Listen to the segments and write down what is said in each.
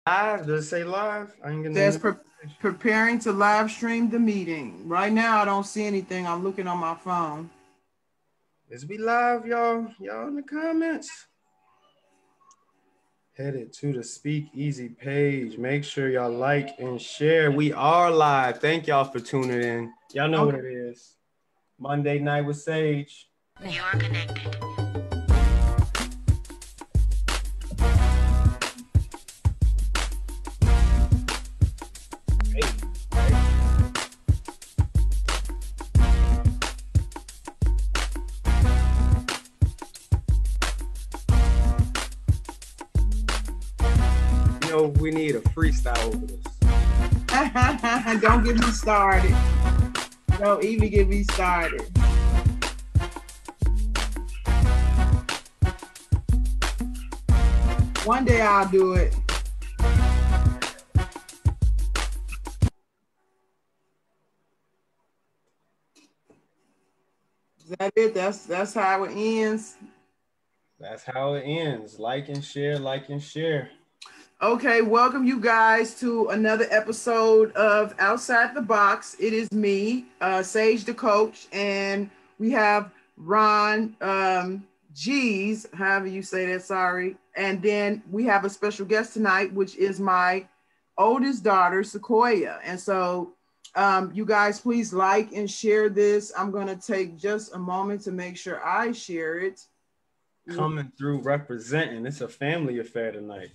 Live? Does it say live? I ain't getting Says the preparing to live stream the meeting. Right now, I don't see anything. I'm looking on my phone. Is we live, y'all? Y'all in the comments? Headed to the Speak Easy page. Make sure y'all like and share. We are live. Thank y'all for tuning in. Y'all know what it is. Monday night with Sage. You are connected. You know, we need a freestyle over this. Don't get me started. Don't even get me started. One day I'll do it. Is that it? That's how it ends. That's how it ends. Like and share, like and share. Okay, welcome you guys to another episode of Outside the Box. It is me, Sage the coach, and we have Ron G's, however you say that, sorry. And then we have a special guest tonight, which is my oldest daughter, Sequoia. And so you guys, please like and share this. I'm going to take just a moment to make sure I share it. Coming through representing. It's a family affair tonight.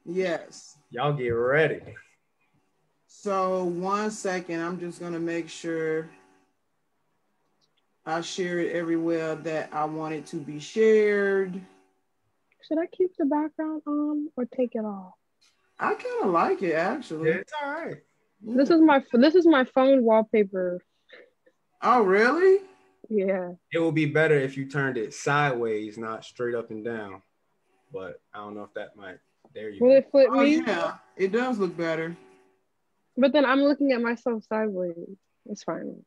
Yes. Y'all get ready. So 1 second, I'm just gonna make sure I share it everywhere that I want it to be shared. Should I keep the background on or take it off? I kind of like it actually. Yeah, it's all right. This is my phone wallpaper. Oh, really? Yeah. It would be better if you turned it sideways, not straight up and down. But I don't know if that might. There you Will go. it flip Oh, me? yeah, it does look better. But then I'm looking at myself sideways. It's fine.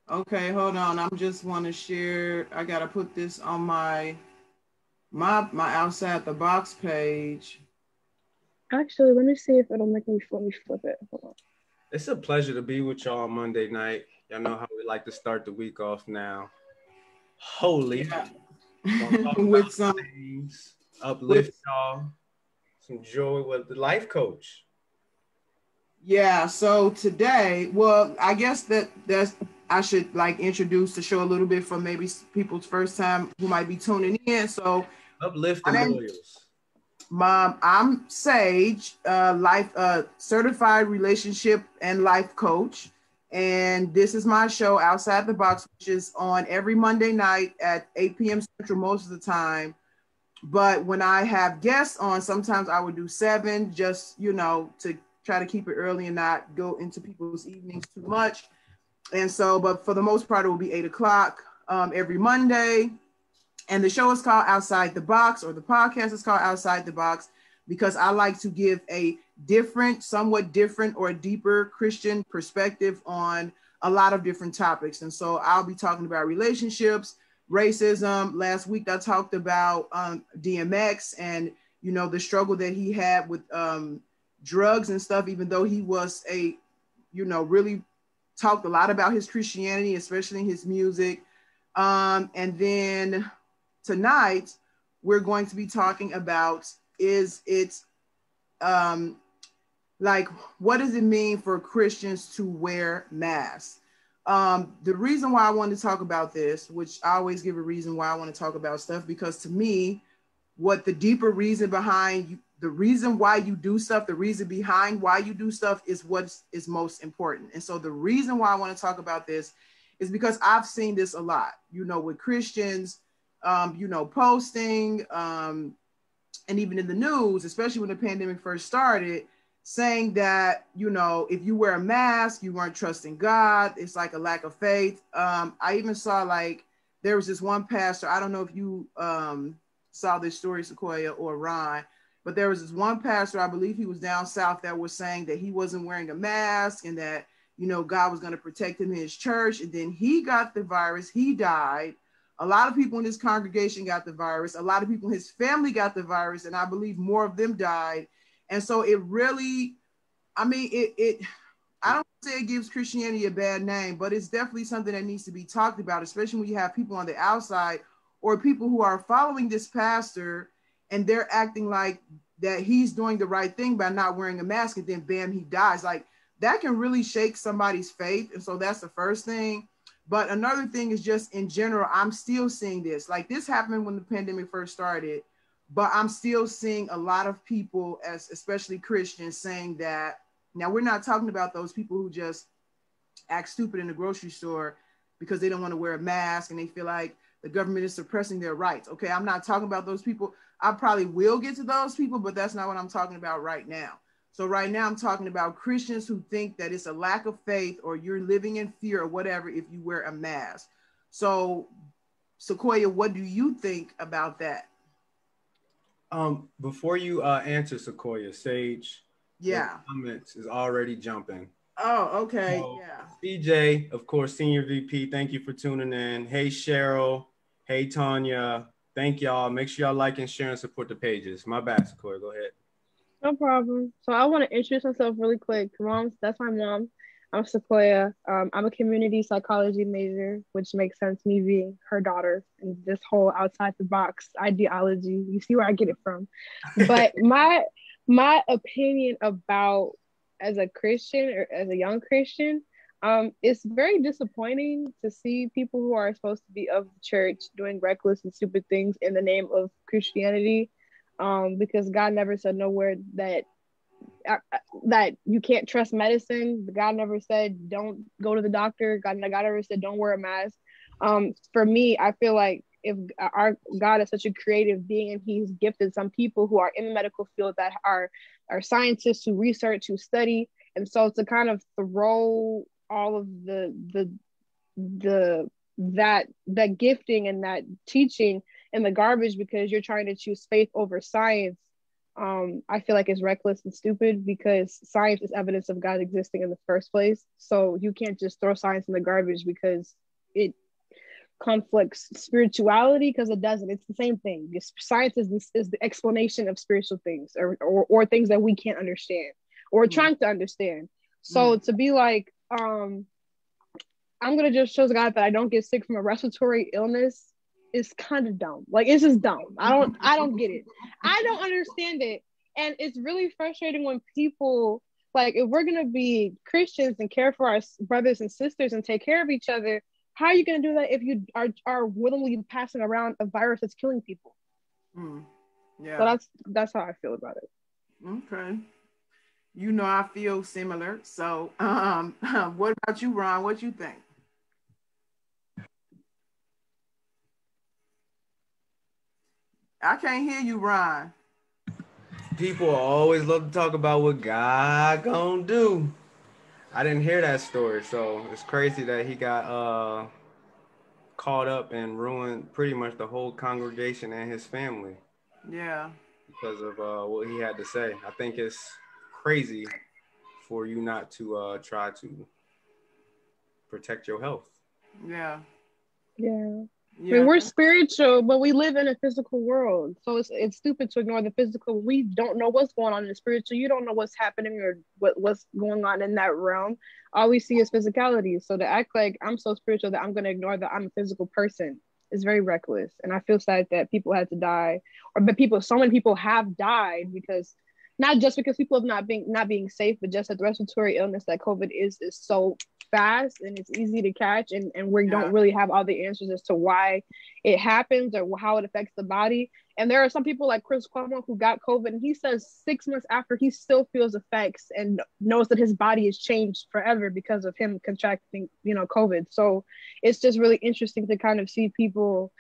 Okay, hold on. I'm just want to share. I gotta put this on my outside the box page. Actually, let me see if it'll make me flip it. Hold on. It's a pleasure to be with y'all on Monday night. Y'all know how we like to start the week off now. Holy. Yeah. With some things, uplift y'all, some joy with the life coach. Yeah, so today, well, I guess that's I should like introduce the show a little bit for maybe people's first time who might be tuning in. So uplift the lawyers. Mom, I'm Sage, certified relationship and life coach. And this is my show, Outside the Box, which is on every Monday night at 8 p.m. Central most of the time. But when I have guests on, sometimes I would do 7, just, to try to keep it early and not go into people's evenings too much. And so, but for the most part, it will be 8 o'clock every Monday. And the show is called Outside the Box, or the podcast is called Outside the Box, because I like to give a different, somewhat different or a deeper Christian perspective on a lot of different topics. And so I'll be talking about relationships, racism. Last week I talked about DMX and, the struggle that he had with drugs and stuff, even though he was really talked a lot about his Christianity, especially in his music. And then tonight we're going to be talking about what does it mean for Christians to wear masks? The reason why I want to talk about this, which I always give a reason why I want to talk about stuff, because to me, what the deeper reason behind the reason why you do stuff, the reason behind why you do stuff is what is most important. And so the reason why I want to talk about this is because I've seen this a lot, with Christians, posting, and even in the news, especially when the pandemic first started, saying that, if you wear a mask, you weren't trusting God. It's like a lack of faith. I even saw there was this one pastor. I don't know if you saw this story, Sequoia or Ron, but there was this one pastor, I believe he was down south, that was saying that he wasn't wearing a mask and that, God was going to protect him in his church. And then he got the virus. He died. A lot of people in his congregation got the virus. A lot of people in his family got the virus, and I believe more of them died. And so it really, I mean, I don't say it gives Christianity a bad name, but it's definitely something that needs to be talked about, especially when you have people on the outside or people who are following this pastor and they're acting like that he's doing the right thing by not wearing a mask, and then bam, he dies. Like, that can really shake somebody's faith. And so that's the first thing. But another thing is just in general, I'm still seeing this. Like, this happened when the pandemic first started, but I'm still seeing a lot of people, as especially Christians, saying that. Now, we're not talking about those people who just act stupid in the grocery store because they don't want to wear a mask and they feel like the government is suppressing their rights. Okay, I'm not talking about those people. I probably will get to those people, but that's not what I'm talking about right now. So right now I'm talking about Christians who think that it's a lack of faith or you're living in fear or whatever if you wear a mask. So Sequoia, what do you think about that? Before you answer Sequoia, Sage, yeah, comments is already jumping. Oh, okay. So, yeah. CJ, of course, Senior VP, thank you for tuning in. Hey, Cheryl. Hey, Tanya. Thank y'all. Make sure y'all like and share and support the pages. My bad, Sequoia. Go ahead. No problem. So I want to introduce myself really quick. Mom, that's my mom. I'm Sequoia. I'm a community psychology major, which makes sense, me being her daughter and this whole outside the box ideology. You see where I get it from. But my opinion about, as a Christian or as a young Christian, it's very disappointing to see people who are supposed to be of the church doing reckless and stupid things in the name of Christianity. Because God never said nowhere that you can't trust medicine. God never said don't go to the doctor. God never said don't wear a mask. For me, I feel like if our God is such a creative being and He's gifted some people who are in the medical field that are scientists who research, who study, and so to kind of throw all of that gifting and that teaching in the garbage because you're trying to choose faith over science, I feel like it's reckless and stupid because science is evidence of God existing in the first place. So you can't just throw science in the garbage because it conflicts spirituality, because it doesn't. It's the same thing. Science is the explanation of spiritual things or things that we can't understand or trying to understand. So to be like, I'm gonna just show God that I don't get sick from a respiratory illness is kind of dumb. Like, it's just dumb. I don't get it. I don't understand it. And it's really frustrating when people, like, if we're gonna be Christians and care for our brothers and sisters and take care of each other, how are you gonna do that if you are willingly passing around a virus that's killing people? Yeah. So that's how I feel about it. Okay. You know, I feel similar. So what about you, Ron? What you think? I can't hear you, Ron. People always love to talk about what God gonna do. I didn't hear that story, so it's crazy that he got caught up and ruined pretty much the whole congregation and his family. Yeah. Because of what he had to say. I think it's crazy for you not to try to protect your health. Yeah. Yeah. I mean, we're spiritual, but we live in a physical world. So it's stupid to ignore the physical. We don't know what's going on in the spiritual. You don't know what's happening or what's going on in that realm. All we see is physicality. So to act like I'm so spiritual that I'm going to ignore that I'm a physical person is very reckless. And I feel sad that people had to die, so many people have died because not just because people have not being safe, but just that the respiratory illness that COVID is so fast and it's easy to catch, and we don't really have all the answers as to why it happens or how it affects the body. And there are some people like Chris Cuomo who got COVID, and he says 6 months after he still feels effects and knows that his body has changed forever because of him contracting, COVID. So it's just really interesting to kind of see people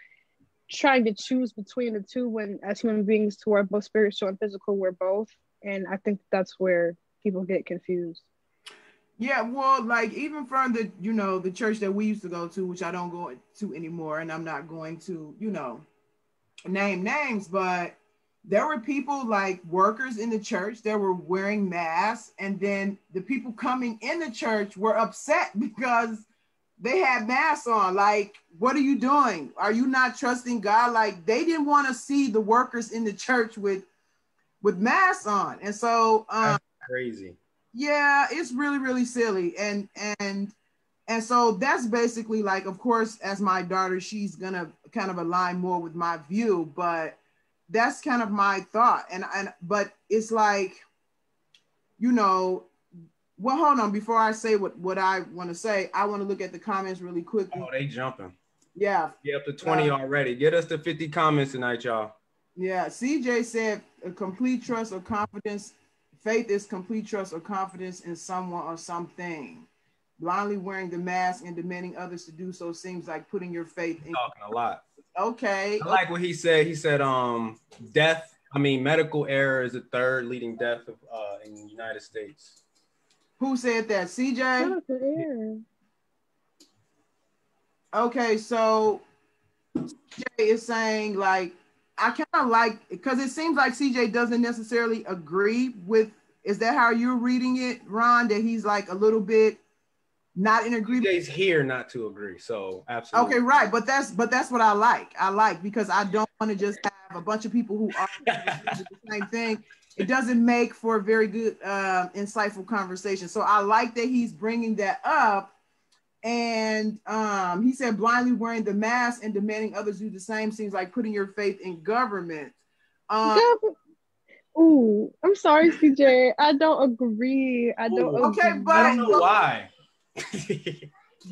trying to choose between the two when, as human beings who are both spiritual and physical, we're both. And I think that's where people get confused. Yeah, well, like even from the church that we used to go to, which I don't go to anymore, and I'm not going to, name names, but there were people like workers in the church that were wearing masks, and then the people coming in the church were upset because they had masks on. Like, what are you doing? Are you not trusting God? Like, they didn't want to see the workers in the church with masks on. And so That's crazy. yeah, it's really, really silly. And so that's basically like, of course, as my daughter, she's gonna kind of align more with my view, but that's kind of my thought. And but it's like, you know, well, hold on, before I say what I want to say, I want to look at the comments really quickly. Oh, they jumping. Yeah. Get up to 20 already. Get us to 50 comments tonight, y'all. Yeah, CJ said a complete trust or confidence. Faith is complete trust or confidence in someone or something. Blindly wearing the mask and demanding others to do so seems like putting your faith in. Talking a lot. Okay. I like what he said. He said, medical error is the third leading death in the United States. Who said that? CJ? Okay, so CJ is saying, like, I kind of like, because it seems like CJ doesn't necessarily agree with, is that how you're reading it, Ron? That he's like a little bit not in agreement. CJ's here not to agree, so absolutely. Okay, right, but that's what I like. I like, because I don't want to just have a bunch of people who are the same thing. It doesn't make for a very good, insightful conversation. So I like that he's bringing that up. And he said, blindly wearing the mask and demanding others do the same seems like putting your faith in government. Ooh, I'm sorry, CJ. I don't agree. I don't agree. Okay, but I don't know why.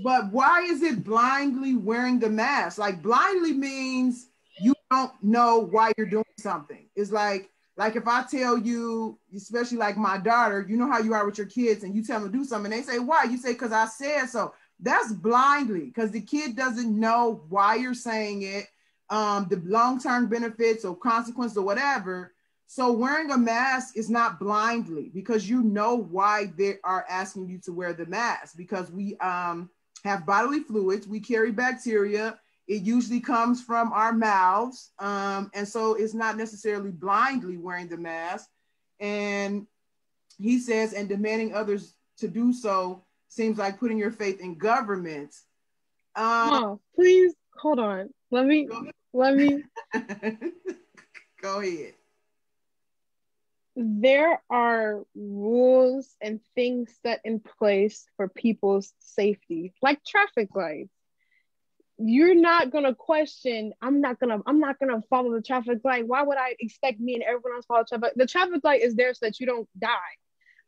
But why is it blindly wearing the mask? Like, blindly means you don't know why you're doing something. It's like if I tell you, especially like my daughter, you know how you are with your kids, and you tell them to do something, and they say, why? You say, because I said so. That's blindly, because the kid doesn't know why you're saying it, the long-term benefits or consequence or whatever. So wearing a mask is not blindly, because you know why they are asking you to wear the mask, because we have bodily fluids, we carry bacteria, it usually comes from our mouths, and so it's not necessarily blindly wearing the mask. And he says, and demanding others to do so seems like putting your faith in government. Please hold on. Let me. Go ahead. There are rules and things set in place for people's safety, like traffic lights. You're not gonna question. I'm not gonna follow the traffic light. Why would I expect me and everyone else follow the traffic? The traffic light is there so that you don't die.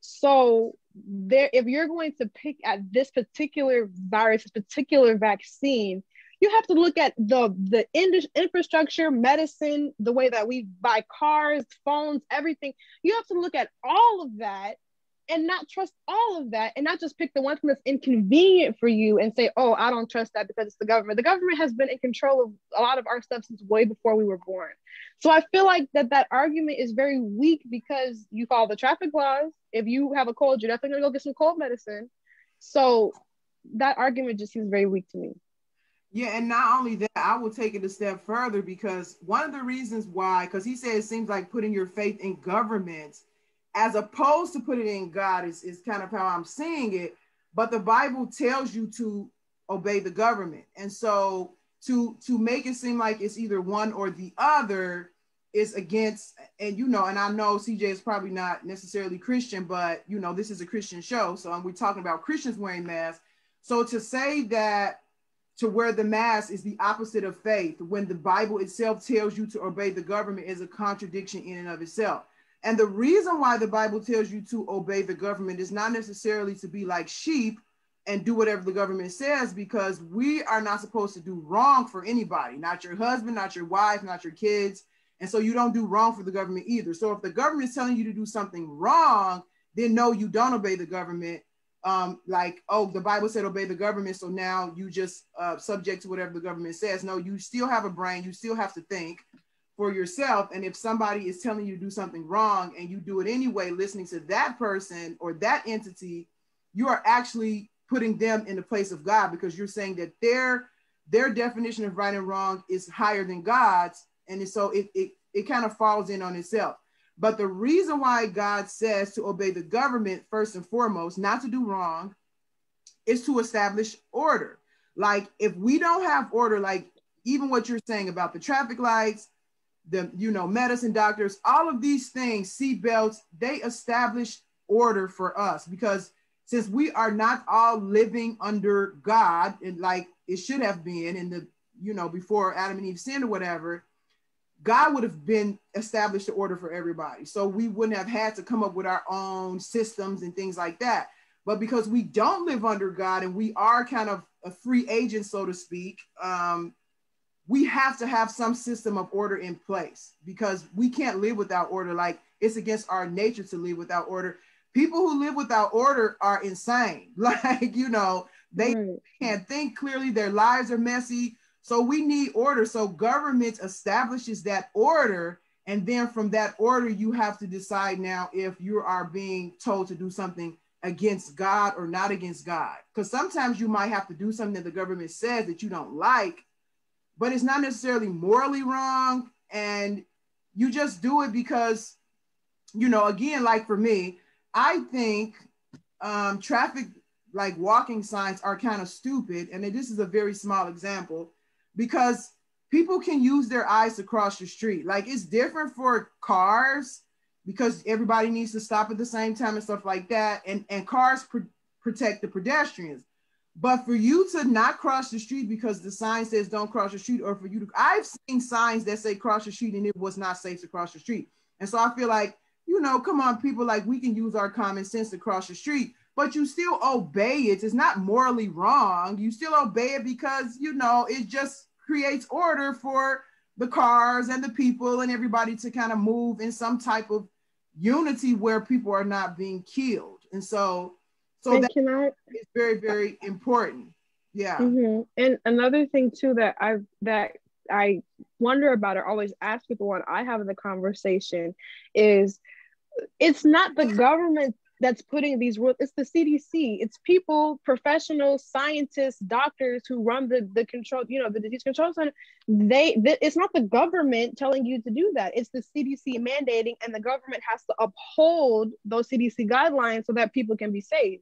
So there, if you're going to pick at this particular virus, this particular vaccine, you have to look at the infrastructure, medicine, the way that we buy cars, phones, everything. You have to look at all of that and not trust all of that, and not just pick the one thing that's inconvenient for you and say, oh, I don't trust that because it's the government. The government has been in control of a lot of our stuff since way before we were born. So I feel like that argument is very weak, because you follow the traffic laws. If you have a cold, you're definitely gonna go get some cold medicine. So that argument just seems very weak to me. Yeah, and not only that, I will take it a step further, because one of the reasons why, because he said it seems like putting your faith in government as opposed to put it in God is kind of how I'm seeing it. But the Bible tells you to obey the government. And so to make it seem like it's either one or the other is against, and and I know CJ is probably not necessarily Christian, but this is a Christian show. So we're talking about Christians wearing masks. So to say that to wear the mask is the opposite of faith, when the Bible itself tells you to obey the government, is a contradiction in and of itself. And the reason why the Bible tells you to obey the government is not necessarily to be like sheep and do whatever the government says, because we are not supposed to do wrong for anybody, not your husband, not your wife, not your kids. And so you don't do wrong for the government either. So if the government is telling you to do something wrong, then no, you don't obey the government. Like, oh, the Bible said obey the government, so now you just subject to whatever the government says. No, you still have a brain, you still have to think for yourself. And if somebody is telling you to do something wrong and you do it anyway, listening to that person or that entity, you are actually putting them in the place of God, because you're saying that their definition of right and wrong is higher than God's. And so it kind of falls in on itself. But the reason why God says to obey the government first and foremost, not to do wrong, is to establish order. Like if we don't have order, like even what you're saying about the traffic lights, the, you know, medicine doctors, all of these things, seat belts, they establish order for us, because since we are not all living under God, and like it should have been in the, you know, before Adam and Eve sinned or whatever, God would have been established the order for everybody. So we wouldn't have had to come up with our own systems and things like that. But because we don't live under God and we are kind of a free agent, so to speak, we have to have some system of order in place, because we can't live without order. Like it's against our nature to live without order. People who live without order are insane. Like, you know, they can't think clearly. Their lives are messy. So we need order. So government establishes that order. And then from that order, you have to decide now if you are being told to do something against God or not against God. Because sometimes you might have to do something that the government says that you don't like, but it's not necessarily morally wrong. And you just do it because, you know, again, like for me, I think traffic, like walking signs are kind of stupid. And this is a very small example, because people can use their eyes to cross the street. Like it's different for cars because everybody needs to stop at the same time and stuff like that. And cars protect the pedestrians. But for you to not cross the street because the sign says don't cross the street, or for you to, I've seen signs that say cross the street and it was not safe to cross the street. And so I feel like, you know, come on, people, like we can use our common sense to cross the street, but you still obey it. It's not morally wrong. You still obey it because, you know, it just creates order for the cars and the people and everybody to kind of move in some type of unity where people are not being killed. And so that is very, very important. Yeah. Mm-hmm. And another thing too that I wonder about or always ask people when I have the conversation is, it's not the government that's putting these rules. It's the CDC. It's people, professionals, scientists, doctors who run the control, you know, the disease control center. It's not the government telling you to do that. It's the CDC mandating, and the government has to uphold those CDC guidelines so that people can be safe.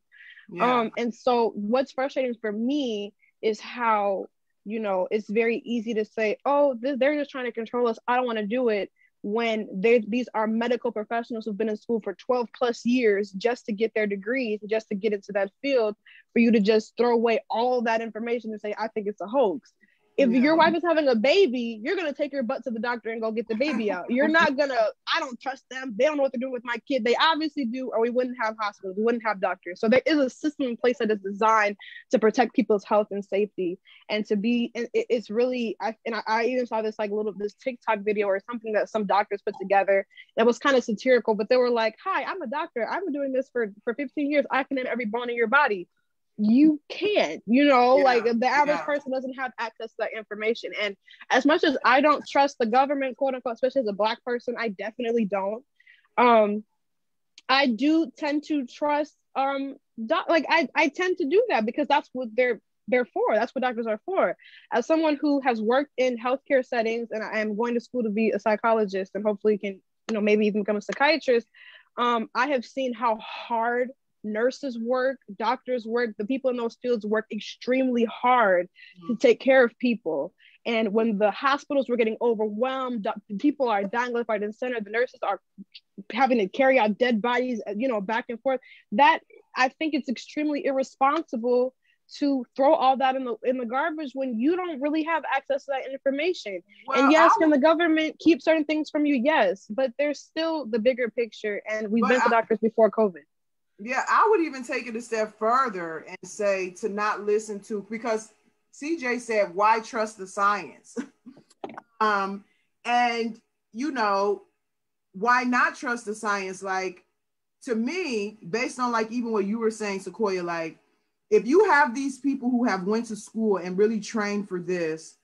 Yeah. And so what's frustrating for me is how, you know, it's very easy to say, oh, they're just trying to control us, I don't want to do it, when these are medical professionals who've been in school for 12 plus years just to get their degrees, just to get into that field, for you to just throw away all that information and say, I think it's a hoax. If your wife is having a baby, you're going to take your butt to the doctor and go get the baby out. You're not going to, I don't trust them, they don't know what they're doing with my kid. They obviously do, or we wouldn't have hospitals, we wouldn't have doctors. So there is a system in place that is designed to protect people's health and safety. And to be, it's really, I even saw this this TikTok video or something that some doctors put together that was kind of satirical, but they were like, hi, I'm a doctor, I've been doing this for 15 years, I can name every bone in your body. You can't, you know, like the average person doesn't have access to that information. And as much as I don't trust the government, quote unquote, especially as a Black person, I definitely don't. I do tend to trust, I tend to do that because that's what they're for. That's what doctors are for. As someone who has worked in healthcare settings, and I am going to school to be a psychologist and hopefully can, you know, maybe even become a psychiatrist, I have seen how hard nurses work, doctors work, the people in those fields work extremely hard to take care of people. And when the hospitals were getting overwhelmed, people are dying left, right, and center, the nurses are having to carry out dead bodies, you know, back and forth. That, I think it's extremely irresponsible to throw all that in the garbage when you don't really have access to that information. Well, and yes, can the government keep certain things from you? Yes, but there's still the bigger picture, and we've been to doctors before COVID. Yeah, I would even take it a step further and say to not listen to, because CJ said, why trust the science? And, you know, why not trust the science? Like, to me, based on like even what you were saying, Sequoia, like, if you have these people who have went to school and really trained for this,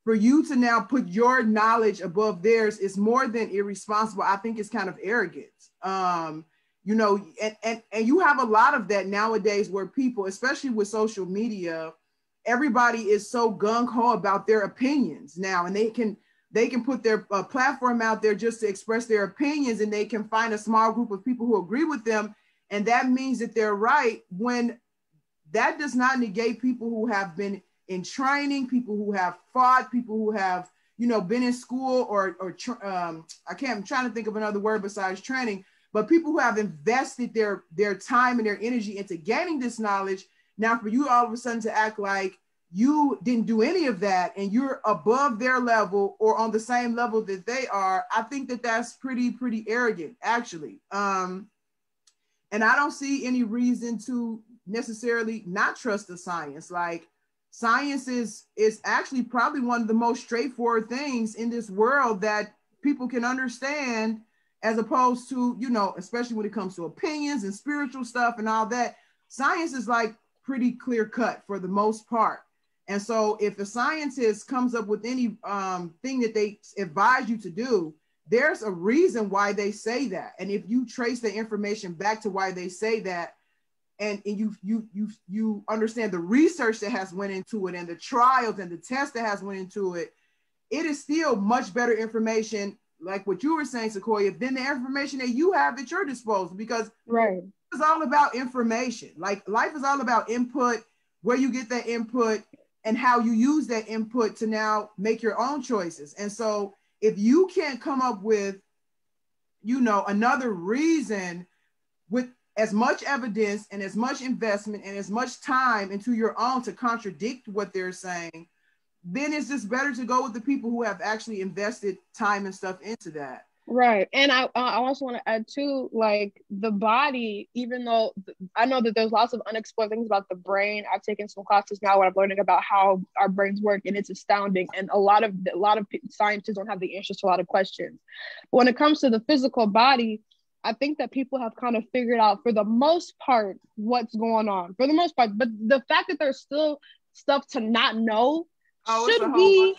for you to now put your knowledge above theirs is more than irresponsible. I think it's kind of arrogant. You know, and you have a lot of that nowadays where people, especially with social media, everybody is so gung-ho about their opinions now, and they can put their platform out there just to express their opinions, and they can find a small group of people who agree with them, and that means that they're right, when that does not negate people who have been in training, people who have fought, people who have, you know, been in school I'm trying to think of another word besides training, but people who have invested their time and their energy into gaining this knowledge. Now for you all of a sudden to act like you didn't do any of that and you're above their level or on the same level that they are, I think that that's pretty arrogant, actually. And I don't see any reason to necessarily not trust the science. Like, science is actually probably one of the most straightforward things in this world that people can understand, as opposed to, you know, especially when it comes to opinions and spiritual stuff and all that. Science is like pretty clear cut for the most part. And so if a scientist comes up with any thing that they advise you to do, there's a reason why they say that. And if you trace the information back to why they say that, and you understand the research that has went into it and the trials and the tests that has went into it, it is still much better information, like what you were saying, Sequoia, than the information that you have at your disposal, because right, it's all about information. Like, life is all about input, where you get that input and how you use that input to now make your own choices. And so if you can't come up with, you know, another reason with as much evidence and as much investment and as much time into your own to contradict what they're saying, then it's just better to go with the people who have actually invested time and stuff into that. Right. And I also want to add too, like, the body, even though I know that there's lots of unexplored things about the brain. I've taken some classes now where I'm learning about how our brains work, and it's astounding. And a lot of scientists don't have the answers to a lot of questions. But when it comes to the physical body, I think that people have kind of figured out, for the most part, what's going on, for the most part. But the fact that there's still stuff to not know should be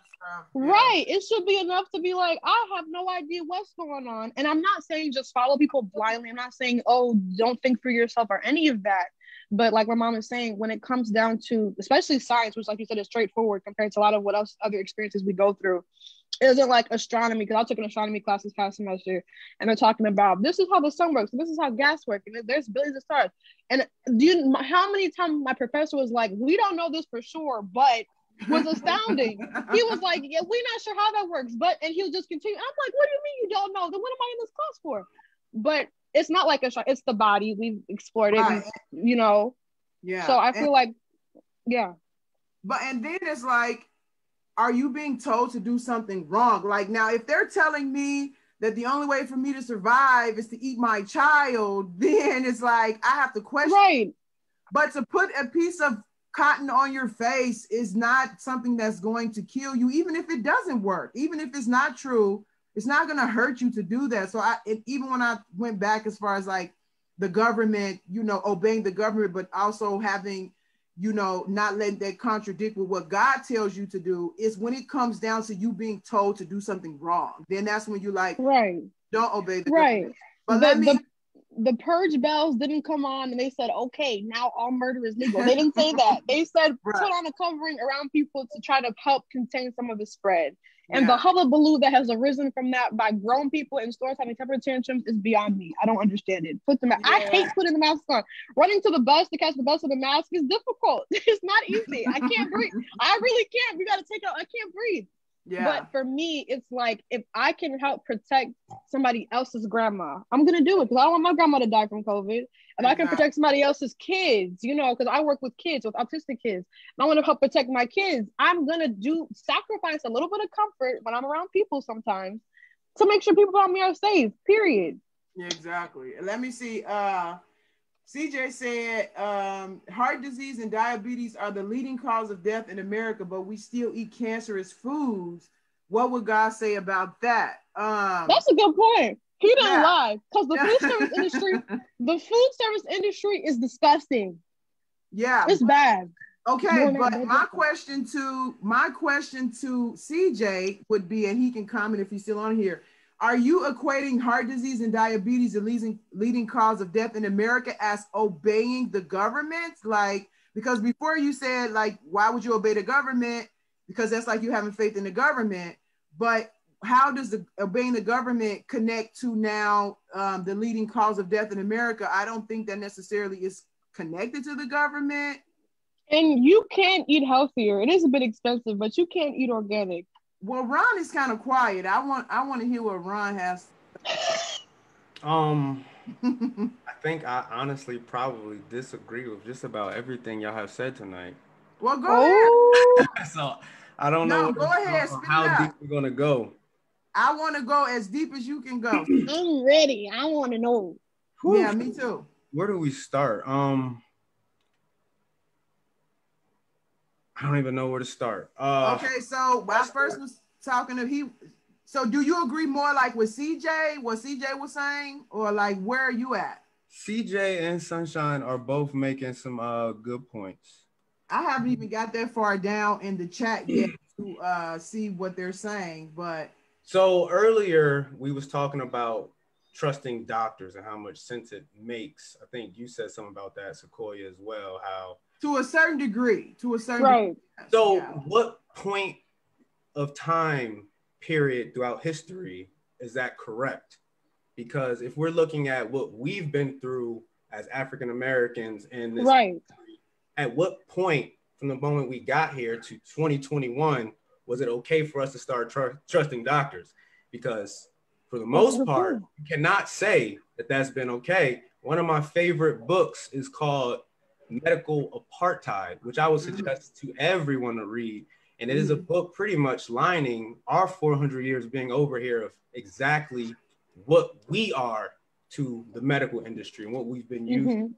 right. It should be enough to be like, I have no idea what's going on. And I'm not saying just follow people blindly. I'm not saying, oh, don't think for yourself or any of that. But like my mom is saying, when it comes down to, especially science, which, like you said, is straightforward compared to a lot of other experiences we go through, it isn't like astronomy, because I took an astronomy class this past semester, and they're talking about, this is how the sun works, and this is how gas works, and there's billions of stars. And how many times my professor was like, we don't know this for sure, but was astounding. He was like, yeah, we're not sure how that works, but, and he'll just continue. I'm like, what do you mean you don't know? Then what am I in this class for? But it's not like it's the body. We've explored it, right. You know? Yeah. So I feel like, yeah. But, and then it's like, are you being told to do something wrong? Like, now, if they're telling me that the only way for me to survive is to eat my child, then it's like, I have to question. Right. But to put a piece of cotton on your face is not something that's going to kill you, even if it doesn't work, even if it's not true, it's not going to hurt you to do that. So even when I went back as far as like the government, you know, obeying the government, but also having, you know, not letting that contradict with what God tells you to do, is when it comes down to you being told to do something wrong, then that's when you like, right, don't obey the right. government. But the purge bells didn't come on and they said, okay, now all murder is legal. They didn't say that. They said, right, put on a covering around people to try to help contain some of the spread. And the hullabaloo that has arisen from that by grown people in stores having temper tantrums is beyond me. I don't understand it. I hate putting the mask on. Running to the bus to catch the bus with a mask is difficult. It's not easy. I can't breathe. I really can't. We got to take out. I can't breathe. Yeah. But for me, it's like, if I can help protect somebody else's grandma, I'm going to do it, because I don't want my grandma to die from COVID. If I can protect somebody else's kids, you know, because I work with kids, with autistic kids, and I want to help protect my kids, I'm going to sacrifice a little bit of comfort when I'm around people sometimes to make sure people around me are safe, period. Yeah, exactly. Let me see. CJ said, heart disease and diabetes are the leading cause of death in America, but we still eat cancerous foods. What would God say about that? That's a good point. He didn't lie, because the food service industry is disgusting. Yeah, it's bad. Okay, but my question to CJ would be, and he can comment if he's still on here, are you equating heart disease and diabetes, the leading cause of death in America, as obeying the government? Like, because before you said, like, why would you obey the government? Because that's like you having faith in the government. But how does obeying the government connect to now the leading cause of death in America? I don't think that necessarily is connected to the government. And you can eat healthier. It is a bit expensive, but you can eat organic. Well, Ron is kind of quiet. I want to hear what Ron has. I think I honestly probably disagree with just about everything y'all have said tonight. Well, go Oh, ahead. So I don't know No, go ahead. Spit it how deep out. we're gonna go. I want to go as deep as you can go. I'm ready. I want to know. Whew. Yeah, me too. Where do we start? I don't even know where to start. Okay, so I first was talking to he. So do you agree more like with CJ, what CJ was saying, or like where are you at? CJ and Sunshine are both making some good points. I haven't even got that far down in the chat yet to see what they're saying, but So earlier we was talking about trusting doctors and how much sense it makes. I think you said something about that, Sequoia, as well. How to a certain degree, Right. so yeah. what point of time period throughout history is that correct? Because if we're looking at what we've been through as African Americans in this Right. country, at what point from the moment we got here to 2021 was it okay for us to start trusting doctors? Because for the most part, you cannot say that that's been okay. One of my favorite books is called Medical Apartheid, which I would suggest to everyone to read. And it is a book pretty much lining our 400 years being over here of exactly what we are to the medical industry and what we've been using.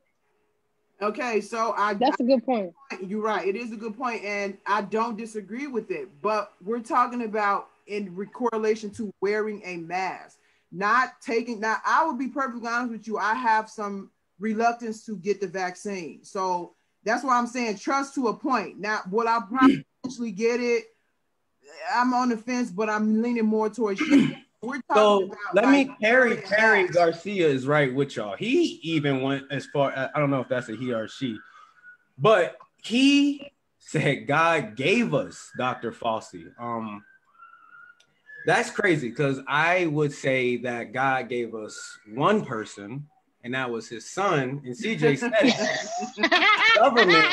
Okay, so that's a good point. You're right. It is a good point, and I don't disagree with it. But we're talking about in correlation to wearing a mask, not taking. Now, I will be perfectly honest with you. I have some reluctance to get the vaccine, so that's why I'm saying trust to a point. Now, will I probably eventually get it? I'm on the fence, but I'm leaning more towards. We're talking about. Let me. Harry Garcia is right with y'all. He even went as far. I don't know if that's a he or she, but he said God gave us Dr. Fauci. That's crazy because I would say that God gave us one person, and that was his son. And CJ said the government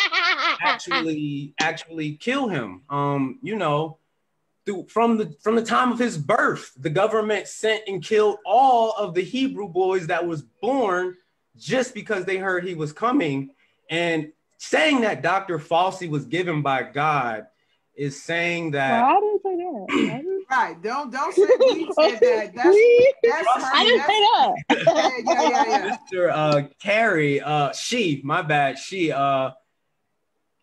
actually kill him. You know, from the time of his birth, the government sent and killed all of the Hebrew boys that was born just because they heard he was coming. And saying that Dr. Fauci was given by God is saying that. Well, I didn't say that. Right. Don't say we said that. That's I didn't say that. Yeah. Mr. Carrie, my bad.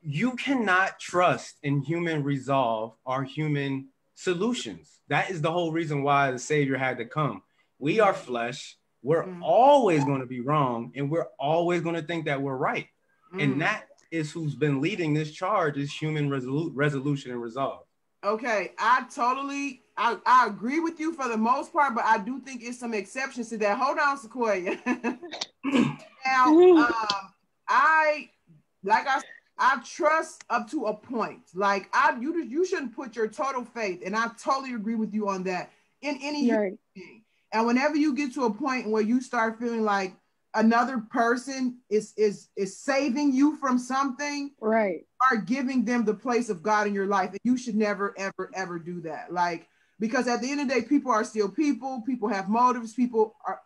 You cannot trust in human resolve or human solutions. That is the whole reason why the Savior had to come. We are flesh. We're always going to be wrong, and we're always going to think that we're right. And that is who's been leading this charge is human resolution and resolve. Okay, I agree with you for the most part, but I do think it's some exceptions to that. Hold on, Sequoia. Now, I trust up to a point. Like you shouldn't put your total faith, and I totally agree with you on that in any human being. And whenever you get to a point where you start feeling like another person is saving you from something, right, are giving them the place of God in your life, and you should never ever do that. Like, because at the end of the day, people are still people have motives,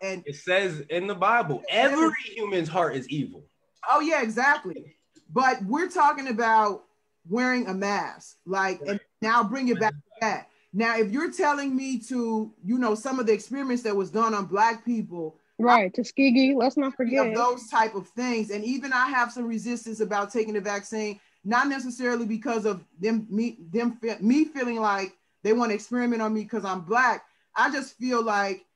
and it says in the Bible every human's heart is evil. Oh yeah, exactly. But we're talking about wearing a mask, like, and now bring it back to that. Now, if you're telling me to, some of the experiments that was done on Black people, right, Tuskegee, let's not forget those type of things. And even I have some resistance about taking the vaccine, not necessarily because of me feeling like they want to experiment on me because I'm Black. I just feel like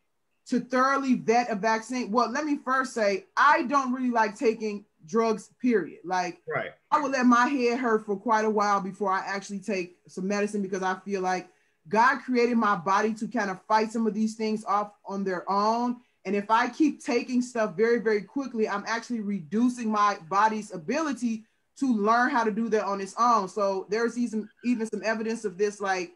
to thoroughly vet a vaccine. Well, let me first say, I don't really like taking drugs, period. Like, right. I would let my head hurt for quite a while before I actually take some medicine, because I feel like God created my body to kind of fight some of these things off on their own. And if I keep taking stuff very, very quickly, I'm actually reducing my body's ability to learn how to do that on its own. So there's even some evidence of this, like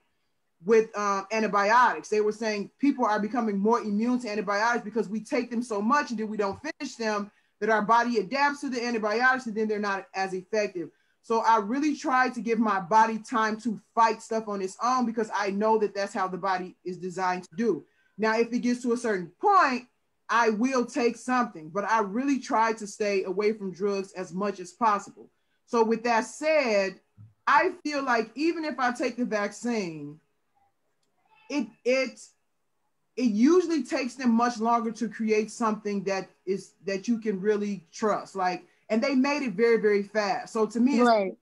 with antibiotics. They were saying people are becoming more immune to antibiotics because we take them so much and then we don't finish them, that our body adapts to the antibiotics and then they're not as effective. So I really try to give my body time to fight stuff on its own because I know that that's how the body is designed to do. Now, if it gets to a certain point, I will take something, but I really try to stay away from drugs as much as possible. So with that said, I feel like even if I take the vaccine, it usually takes them much longer to create something that you can really trust. Like, and they made it very, very fast. So to me, right.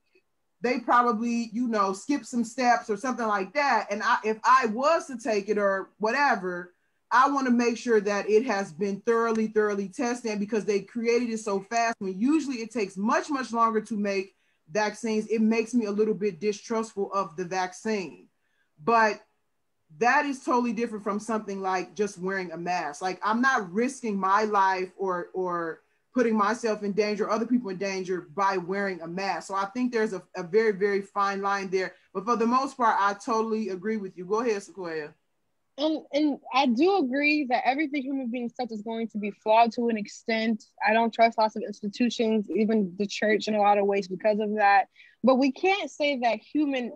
They probably, skip some steps or something like that. And if I was to take it or whatever, I want to make sure that it has been thoroughly, thoroughly tested, because they created it so fast. When usually it takes much, much longer to make vaccines, it makes me a little bit distrustful of the vaccine. But that is totally different from something like just wearing a mask. Like, I'm not risking my life or putting myself in danger, other people in danger by wearing a mask. So I think there's a very, very fine line there. But for the most part, I totally agree with you. Go ahead, Sequoia. And I do agree that everything human beings touch is going to be flawed to an extent. I don't trust lots of institutions, even the church, in a lot of ways because of that. But we can't say that human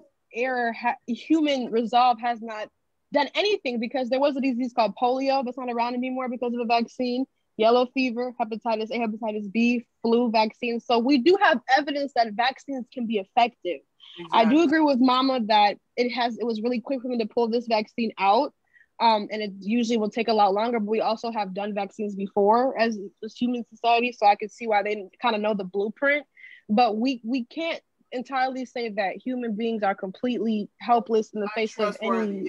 resolve has not done anything, because there was a disease called polio that's not around anymore because of a vaccine, yellow fever, hepatitis A, hepatitis B, flu vaccines. So we do have evidence that vaccines can be effective. Exactly. I do agree with Mama that it was really quick for them to pull this vaccine out. And it usually will take a lot longer, but we also have done vaccines before as human society, so I could see why they kind of know the blueprint. But we can't entirely say that human beings are completely helpless in the face of any,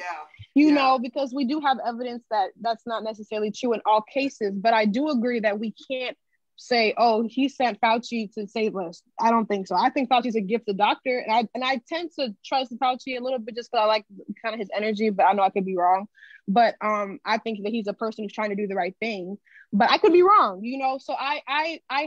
because we do have evidence that that's not necessarily true in all cases. But I do agree that we can't say, oh, he sent Fauci to save us. I don't think so. I think Fauci's a gifted doctor, and I tend to trust Fauci a little bit just because I like kind of his energy, but I know I could be wrong. But I think that he's a person who's trying to do the right thing, but I could be wrong, So I'd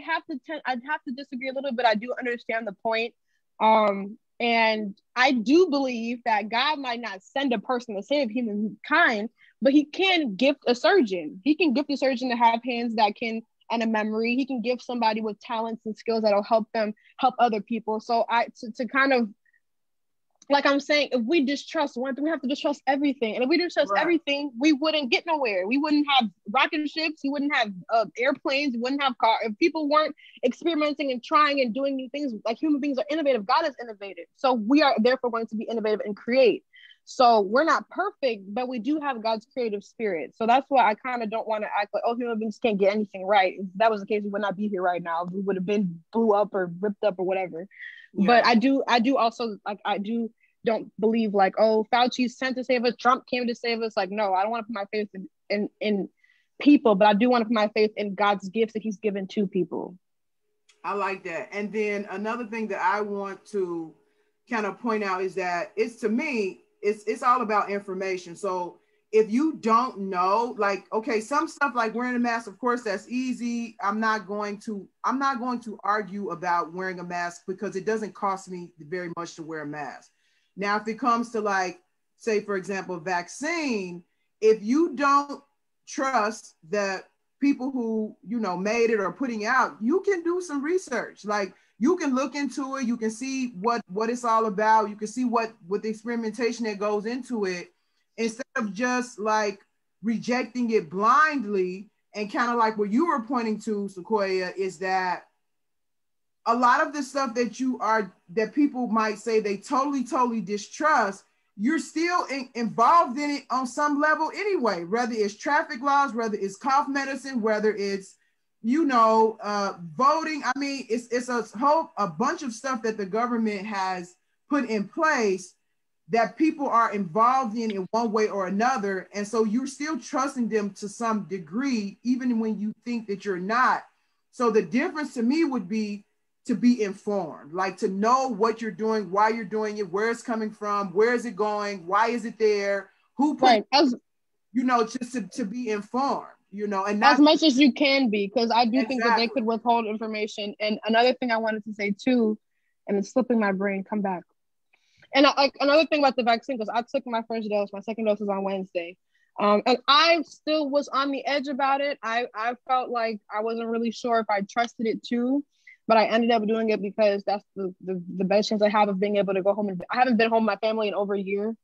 have to disagree a little bit. I do understand the point, and I do believe that God might not send a person to save humankind, but He can gift a surgeon. He can gift a surgeon to have hands that can, and a memory. He can give somebody with talents and skills that'll help them help other people. So to kind of, like I'm saying, if we distrust one thing, we have to distrust everything. And if we distrust everything, we wouldn't get nowhere. We wouldn't have rocket ships. We wouldn't have airplanes. We wouldn't have cars. If people weren't experimenting and trying and doing new things, like human beings are innovative. God is innovative. So we are therefore going to be innovative and create. So we're not perfect, but we do have God's creative spirit. So that's why I kind of don't want to act like, oh, human beings can't get anything right. If that was the case, we would not be here right now. We would have been blew up or ripped up or whatever. Yeah. But I do also, like, don't believe like, oh, Fauci sent to save us, Trump came to save us. Like, no, I don't want to put my faith in people, but I do want to put my faith in God's gifts that He's given to people. I like that. And then another thing that I want to kind of point out is that to me, it's all about information. So if you don't know, like, okay, some stuff like wearing a mask, of course, that's easy. I'm not going to argue about wearing a mask because it doesn't cost me very much to wear a mask. Now, if it comes to, like, say, for example, vaccine, if you don't trust that people who, made it or putting out, you can do some research. Like, you can look into it. You can see what it's all about. You can see what the experimentation that goes into it, instead of just like rejecting it blindly. And kind of like what you were pointing to, Sequoia, is that a lot of the stuff that people might say they totally distrust, you're still involved in it on some level anyway, whether it's traffic laws, whether it's cough medicine, whether it's, voting. I mean, it's a bunch of stuff that the government has put in place that people are involved in one way or another. And so you're still trusting them to some degree, even when you think that you're not. So the difference to me would be to be informed, like to know what you're doing, why you're doing it, where it's coming from, where is it going, why is it there, who put, just to be informed, and not as much as you can be, because I do think that they could withhold information. And another thing I wanted to say too, and it's slipping my brain, come back. And like another thing about the vaccine, because I took my first dose, my second dose was on Wednesday. And I still was on the edge about it. I felt like I wasn't really sure if I trusted it too. but I ended up doing it because that's the best chance I have of being able to go home. And I haven't been home with my family in over a year.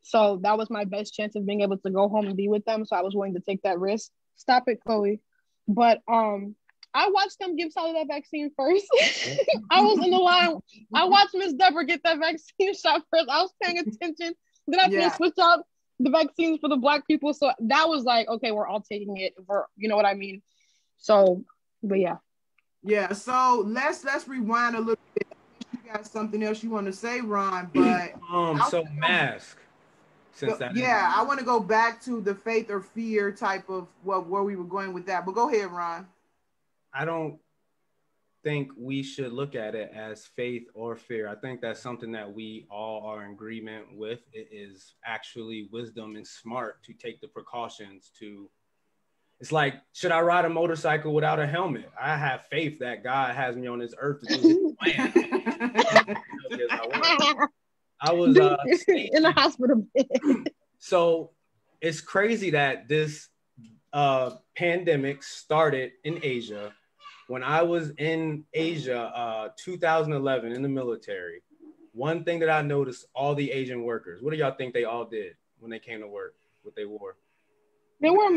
So that was my best chance of being able to go home and be with them. So I was willing to take that risk. Stop it, Chloe. But I watched them give Sally that vaccine first. I was in the line. I watched Miss Deborah get that vaccine shot first. I was paying attention. Then I yeah. switched out the vaccines for the Black people. So that was like, okay, we're all taking it. You know what I mean? So, but yeah. Yeah, so let's rewind a little bit. You got something else you want to say, Ron, but so mask. I want to go back to the faith or fear type of where we were going with that. But go ahead, Ron. I don't think we should look at it as faith or fear. I think that's something that we all are in agreement with. It is actually wisdom and smart to take the precautions to. It's like, should I ride a motorcycle without a helmet? I have faith that God has me on this earth to do his plan. I was in the hospital. So it's crazy that this pandemic started in Asia. When I was in Asia, 2011 in the military, one thing that I noticed, all the Asian workers, what do y'all think they all did when they came to work? What they wore? They wore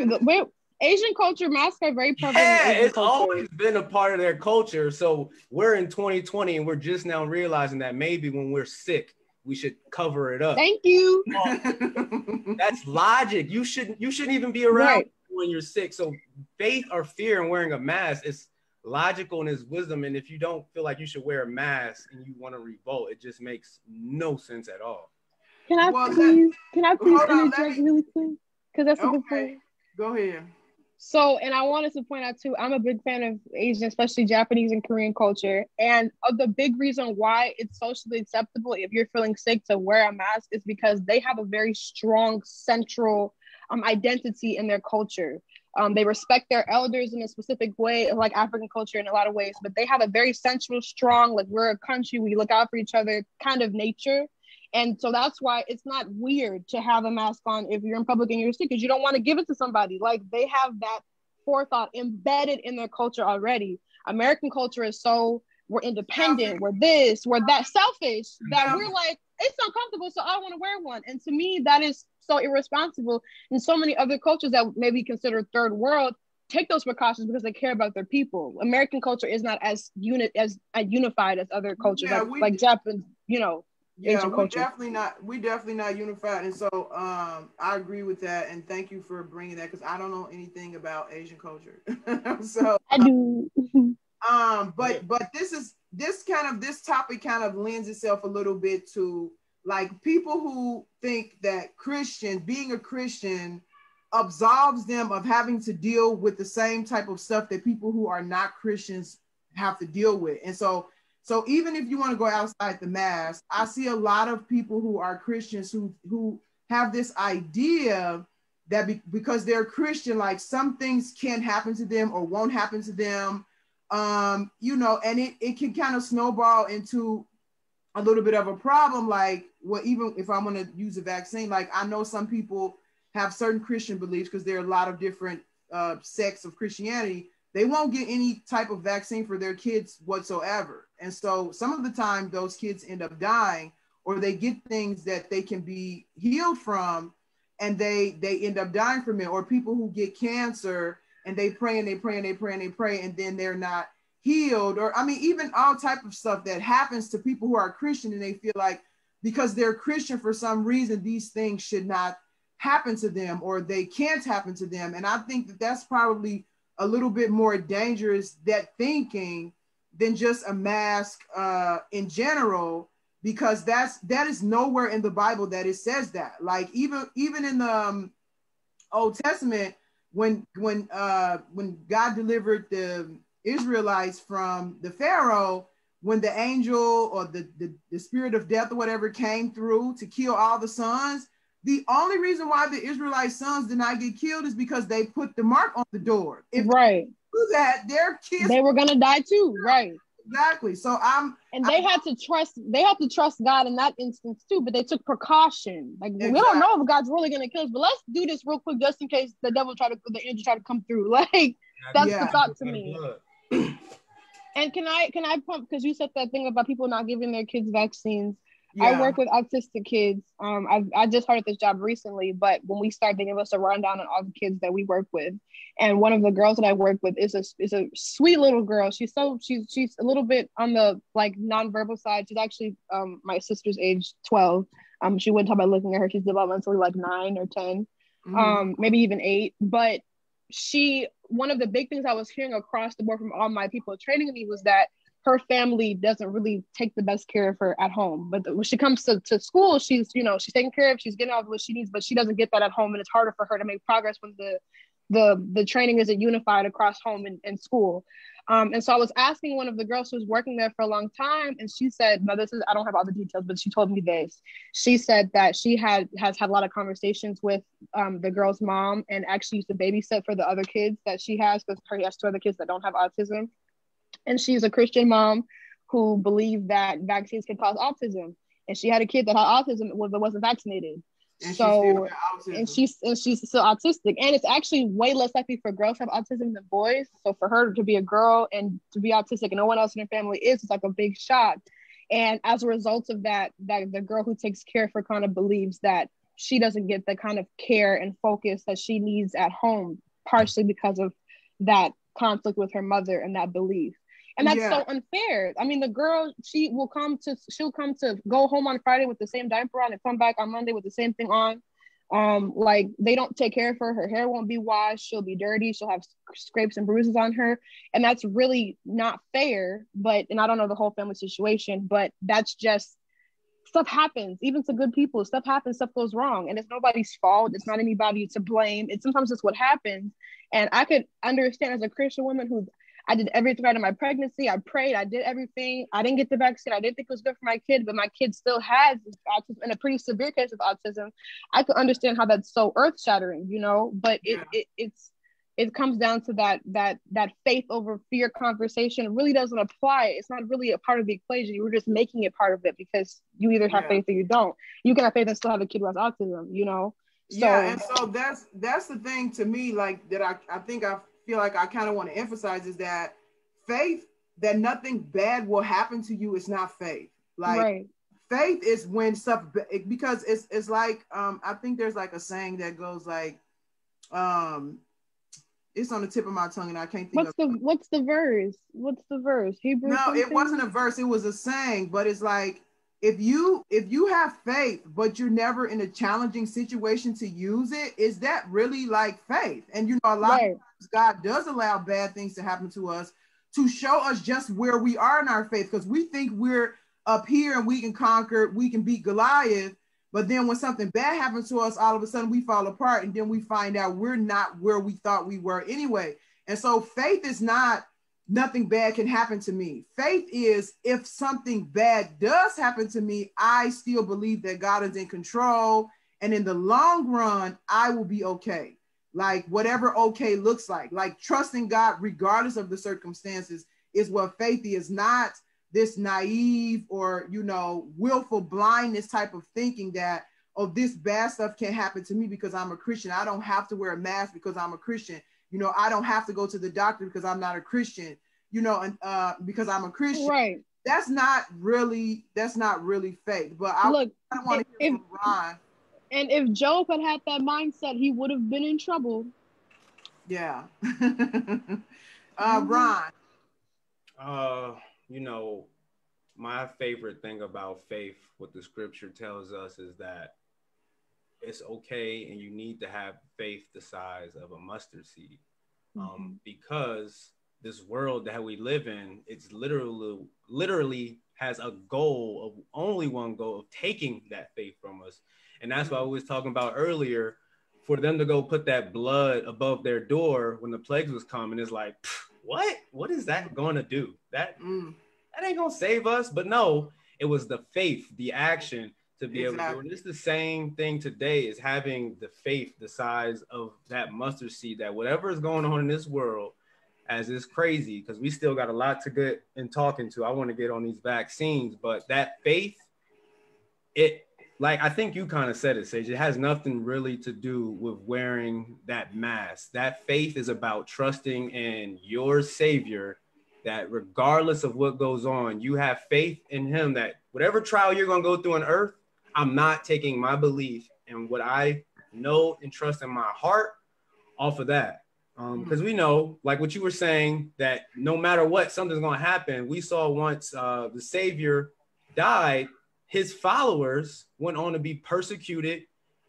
Asian culture, masks are very prevalent. Yeah, it's always been a part of their culture. So we're in 2020 and we're just now realizing that maybe when we're sick, we should cover it up. Thank you. That's logic. You shouldn't even be around when you're sick. So faith or fear in wearing a mask is logical and is wisdom. And if you don't feel like you should wear a mask and you want to revolt, it just makes no sense at all. Can I please interject really quick? Because that's a good point. Go ahead. So, and I wanted to point out too, I'm a big fan of Asian, especially Japanese and Korean culture. And the big reason why it's socially acceptable if you're feeling sick to wear a mask is because they have a very strong central identity in their culture. They respect their elders in a specific way, like African culture in a lot of ways, but they have a very central, strong, like we're a country, we look out for each other kind of nature. And so that's why it's not weird to have a mask on if you're in public and you're sick, because you don't want to give it to somebody. Like they have that forethought embedded in their culture already. American culture is so, we're independent, we're this, we're that, selfish, that we're like, it's uncomfortable, so I don't want to wear one. And to me, that is so irresponsible. And so many other cultures that maybe consider third world take those precautions because they care about their people. American culture is not as unified as other cultures, like Japan, Yeah, we're definitely not unified. And so I agree with that. And thank you for bringing that, because I don't know anything about Asian culture. So I do. But this topic kind of lends itself a little bit to like people who think that being a Christian absolves them of having to deal with the same type of stuff that people who are not Christians have to deal with. And so even if you want to go outside the mask, I see a lot of people who are Christians who have this idea that because they're Christian, like some things can't happen to them or won't happen to them, and it can kind of snowball into a little bit of a problem. Like, well, even if I want to use a vaccine, like I know some people have certain Christian beliefs because there are a lot of different sects of Christianity. They won't get any type of vaccine for their kids whatsoever. And so some of the time those kids end up dying, or they get things that they can be healed from and they end up dying from it. Or people who get cancer and they pray and they pray and they pray and they pray and then they're not healed. Or I mean, even all type of stuff that happens to people who are Christian and they feel like because they're Christian for some reason, these things should not happen to them or they can't happen to them. And I think that that's probably a little bit more dangerous, that thinking, than just a mask in general, because that is nowhere in the Bible that it says that. Like even in the Old Testament, when God delivered the Israelites from the Pharaoh, when the angel or the spirit of death or whatever came through to kill all the sons, the only reason why the Israelite sons did not get killed is because they put the mark on the door. If they do that, their kids, they were gonna die too, right? Exactly. So they had to trust God in that instance too, but they took precaution. Like we don't know if God's really gonna kill us, but let's do this real quick just in case the angel try to come through. Like that's the thought to me. And can I pump, because you said that thing about people not giving their kids vaccines. I Yeah. work with autistic kids. I just started this job recently, but when we start, they give us a rundown on all the kids that we work with. And one of the girls that I work with is a sweet little girl. She's a little bit on the like nonverbal side. She's actually my sister's age 12. She wouldn't tell by looking at her. She's developmentally like 9 or 10, maybe even 8. But one of the big things I was hearing across the board from all my people training me was that her family doesn't really take the best care of her at home. But when she comes to school, she's taken care of, she's getting all of what she needs, but she doesn't get that at home. And it's harder for her to make progress when the training isn't unified across home and school. And so I was asking one of the girls who was working there for a long time, and she said, "No, I don't have all the details, but she told me this. She said that she has had a lot of conversations with the girl's mom, and actually used to babysit for the other kids that she has, because she has 2 other kids that don't have autism. And she's a Christian mom who believed that vaccines can cause autism. And she had a kid that had autism but wasn't vaccinated. And So, and she's still autistic. And it's actually way less likely for girls to have autism than boys. So for her to be a girl and to be autistic and no one else in her family is, it's like a big shock. And as a result of that the girl who takes care of her kind of believes that she doesn't get the kind of care and focus that she needs at home, partially because of that conflict with her mother and that belief. And that's so unfair. I mean, the girl, she'll come to go home on Friday with the same diaper on and come back on Monday with the same thing on. Like, they don't take care of her. Her hair won't be washed. She'll be dirty. She'll have scrapes and bruises on her. And that's really not fair. And I don't know the whole family situation, but that's just, stuff happens. Even to good people, stuff happens, stuff goes wrong. And it's nobody's fault. It's not anybody to blame. Sometimes it's what happens. And I could understand, as a Christian woman who, I did everything right in my pregnancy. I prayed. I did everything. I didn't get the vaccine. I didn't think it was good for my kid, but my kid still has autism, and a pretty severe case of autism. I could understand how that's so earth shattering, But it comes down to that faith over fear conversation. It really doesn't apply. It's not really a part of the equation. You were just making it part of it because you either have faith or you don't. You can have faith and still have a kid who has autism, So, and so that's the thing to me, like, that I think I feel like I kind of want to emphasize, is that faith that nothing bad will happen to you is not faith. Like, right. Faith is when stuff, because it's like, I think there's like a saying that goes like, it's on the tip of my tongue and I can't think what's the verse? Hebrews? No, something? It wasn't a verse, it was a saying, but it's like, if you have faith, but you're never in a challenging situation to use it, is that really like faith? And a lot of times God does allow bad things to happen to us to show us just where we are in our faith, because we think we're up here and we can conquer, we can beat Goliath. But then when something bad happens to us, all of a sudden we fall apart, and then we find out we're not where we thought we were anyway. And so faith is not, nothing bad can happen to me. Faith is, if something bad does happen to me, I still believe that God is in control. And in the long run, I will be okay. Like, whatever okay looks like trusting God regardless of the circumstances is what faith is, not this naive or, willful blindness type of thinking that, oh, this bad stuff can't happen to me because I'm a Christian. I don't have to wear a mask because I'm a Christian. I don't have to go to the doctor because I'm not a Christian, and because I'm a Christian. Right. That's not really faith. But I want to hear from Ron. And if Job had that mindset, he would have been in trouble. Yeah. Ron. My favorite thing about faith, what the scripture tells us, is that it's okay and you need to have faith the size of a mustard seed. Because this world that we live in, it's literally has a goal of, only one goal, of taking that faith from us. And that's what I was talking about earlier. For them to go put that blood above their door when the plagues was coming, is like, what is that going to do? That ain't going to save us. But no, it was the faith, the action to be able to do it. And it's the same thing today, is having the faith the size of that mustard seed, that whatever is going on in this world, as it's crazy, because we still got a lot to get in talking to. I want to get on these vaccines, but that faith, I think you kind of said it, Sage, it has nothing really to do with wearing that mask. That faith is about trusting in your Savior that regardless of what goes on, you have faith in him that whatever trial you're going to go through on earth, I'm not taking my belief and what I know and trust in my heart off of that. Because we know, like what you were saying, that no matter what, something's going to happen. We saw once the Savior died, his followers went on to be persecuted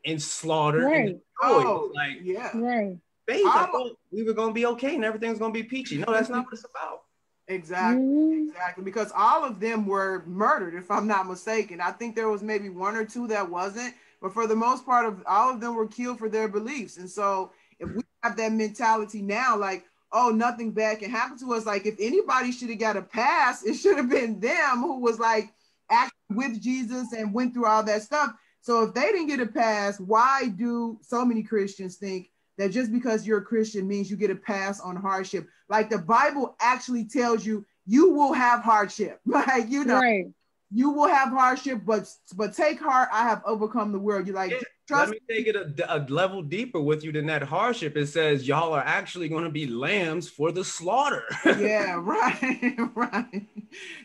and slaughtered and destroyed. Oh, like, yeah. Right. Faith, I thought we were going to be okay and everything's going to be peachy. No, that's not what it's about. Exactly, exactly. Because all of them were murdered, if I'm not mistaken. I think there was maybe one or two that wasn't, but for the most part, of all of them were killed for their beliefs. And so, if we have that mentality now, like, oh, nothing bad can happen to us. Like, if anybody should have got a pass, it should have been them who was like acting with Jesus and went through all that stuff. So if they didn't get a pass, why do so many Christians think that just because you're a Christian means you get a pass on hardship? Like the Bible actually tells you, you will have hardship. Like, you know, right. You will have hardship, but take heart, I have overcome the world. You like, let me take it a level deeper with you than that hardship. It says y'all are actually going to be lambs for the slaughter. Yeah, right, right,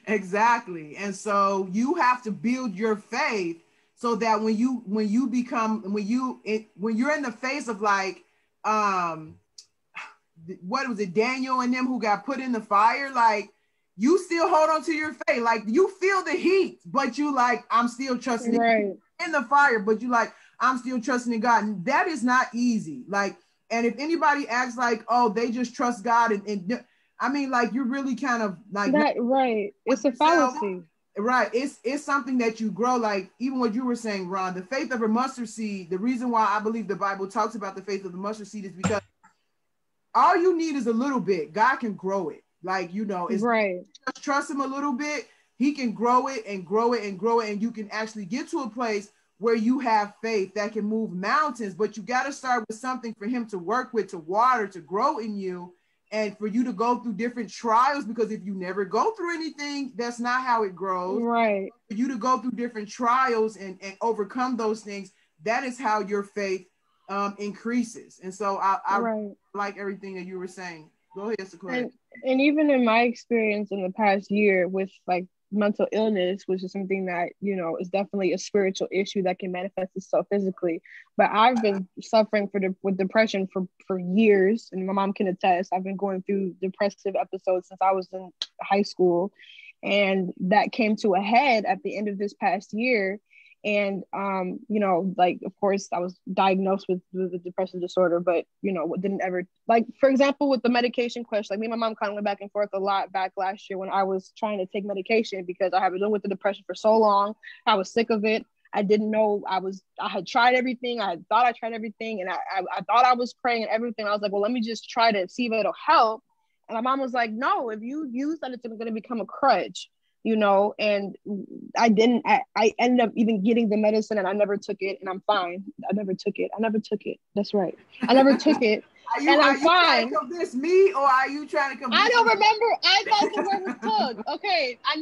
exactly. And so you have to build your faith so that when you're in the face of like what was it, Daniel and them who got put in the fire, like you still hold on to your faith. Like you feel the heat, but you like, I'm still trusting in the fire, but you like, I'm still trusting in God. And that is not easy. Like, and if anybody acts like, oh, they just trust God and I mean, like you're really kind of like that, right. It's a fallacy. Right. It's something that you grow, like even what you were saying, Ron, the faith of a mustard seed. The reason why I believe the Bible talks about the faith of the mustard seed is because all you need is a little bit. God can grow it. Like, you know, it's right. Just trust him a little bit. He can grow it and grow it and grow it. And you can actually get to a place where you have faith that can move mountains, but you got to start with something for him to work with, to water, to grow in you, and for you to go through different trials, because if you never go through anything, that's not how it grows. Right. For you to go through different trials and overcome those things, that is how your faith increases. And so I like everything that you were saying. Go ahead, Sequoia. And even in my experience in the past year with like mental illness, which is something that, you know, is definitely a spiritual issue that can manifest itself physically. But I've been suffering with depression for years, and my mom can attest. I've been going through depressive episodes since I was in high school, and that came to a head at the end of this past year. And, you know, like, of course, I was diagnosed with a depressive disorder, but, you know, didn't ever, like, for example, with the medication question, like me and my mom kind of went back and forth a lot back last year when I was trying to take medication because I had been dealing with the depression for so long. I was sick of it. I didn't know I had tried everything. I had thought I tried everything, and I thought I was praying and everything. I was like, well, let me just try to see if it'll help. And my mom was like, no, if you use that, it's going to become a crutch. You know, and I ended up even getting the medicine, and I never took it, and I'm fine. I never took it. That's right. I never took it. And I'm fine. Are you trying to convince me, or are you trying to convince I don't remember. I thought the word was took. Okay. I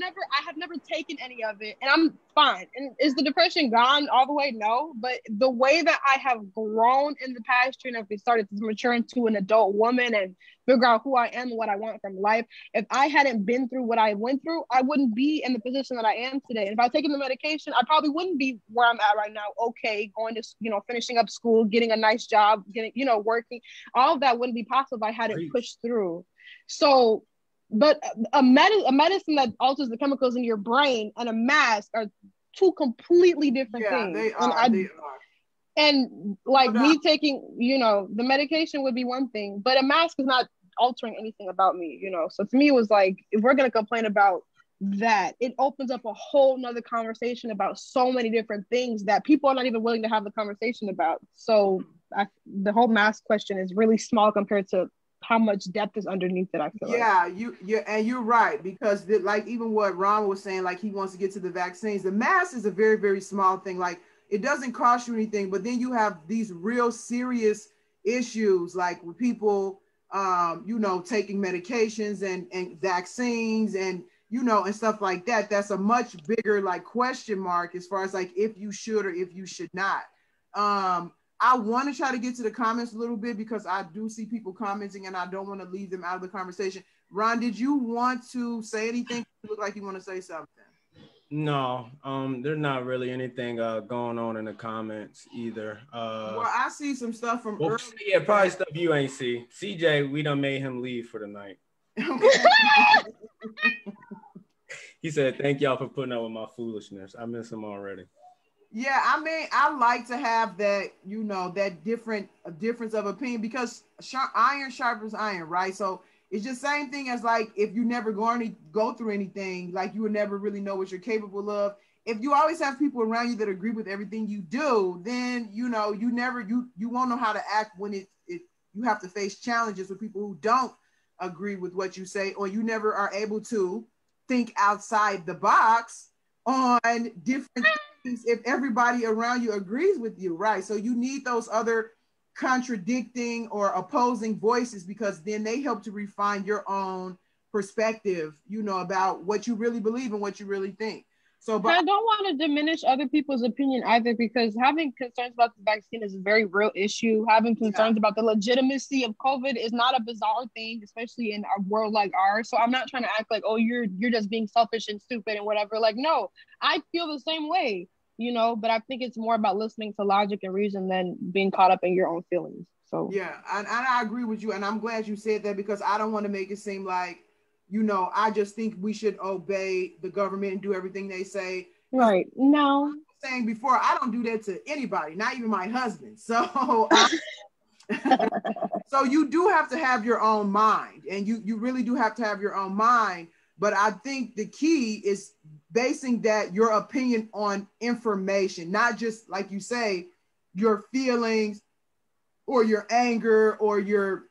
have never taken any of it, and I'm fine. And is the depression gone all the way? No. But the way that I have grown in the past year, and I've started to mature into an adult woman and figure out who I am and what I want from life. If I hadn't been through what I went through, I wouldn't be in the position that I am today. And if I'd taken the medication, I probably wouldn't be where I'm at right now. Okay, going to, you know, finishing up school, getting a nice job, getting, you know, working. All of that wouldn't be possible if I hadn't pushed through. So, but a medicine that alters the chemicals in your brain and a mask are two completely different things. They are. And like me taking, you know, the medication would be one thing, but a mask is not altering anything about me, you know? So to me, it was like, if we're going to complain about that, it opens up a whole nother conversation about so many different things that people are not even willing to have the conversation about. So the whole mask question is really small compared to how much depth is underneath it, I feel like. And you're right, because like even what Ron was saying, like he wants to get to the vaccines, the mask is a very, very small thing. Like, it doesn't cost you anything, but then you have these real serious issues, like with people, you know, taking medications and vaccines and, you know, and stuff like that. That's a much bigger like question mark as far as like if you should or if you should not. I want to try to get to the comments a little bit because I do see people commenting and I don't want to leave them out of the conversation. Ron, did you want to say anything? You look like you want to say something. No, there's not really anything going on in the comments either. Well, I see some stuff from well, earlier. yeah, probably stuff you ain't see. CJ, we done made him leave for the night. Okay. He said, "Thank y'all for putting up with my foolishness. I miss him already." Yeah, I mean, I like to have that, that difference of opinion, because iron sharpens iron, right? So it's just same thing as like if you never go through anything, like you would never really know what you're capable of. If you always have people around you that agree with everything you do, then you won't know how to act when you have to face challenges with people who don't agree with what you say, or you never are able to think outside the box on different things if everybody around you agrees with you, right? So you need those other contradicting or opposing voices, because then they help to refine your own perspective, about what you really believe and what you really think. So, but I don't want to diminish other people's opinion either, because having concerns about the vaccine is a very real issue. Having concerns about the legitimacy of COVID is not a bizarre thing, especially in a world like ours. So I'm not trying to act like, oh, you're just being selfish and stupid and whatever. Like, no, I feel the same way, but I think it's more about listening to logic and reason than being caught up in your own feelings. So yeah, and I agree with you, and I'm glad you said that, because I don't want to make it seem like, I just think we should obey the government and do everything they say. Right. No. Saying before, I don't do that to anybody, not even my husband. So so you do have to have your own mind, and you really do have to have your own mind. But I think the key is basing that your opinion on information, not just, like you say, your feelings or your anger or your,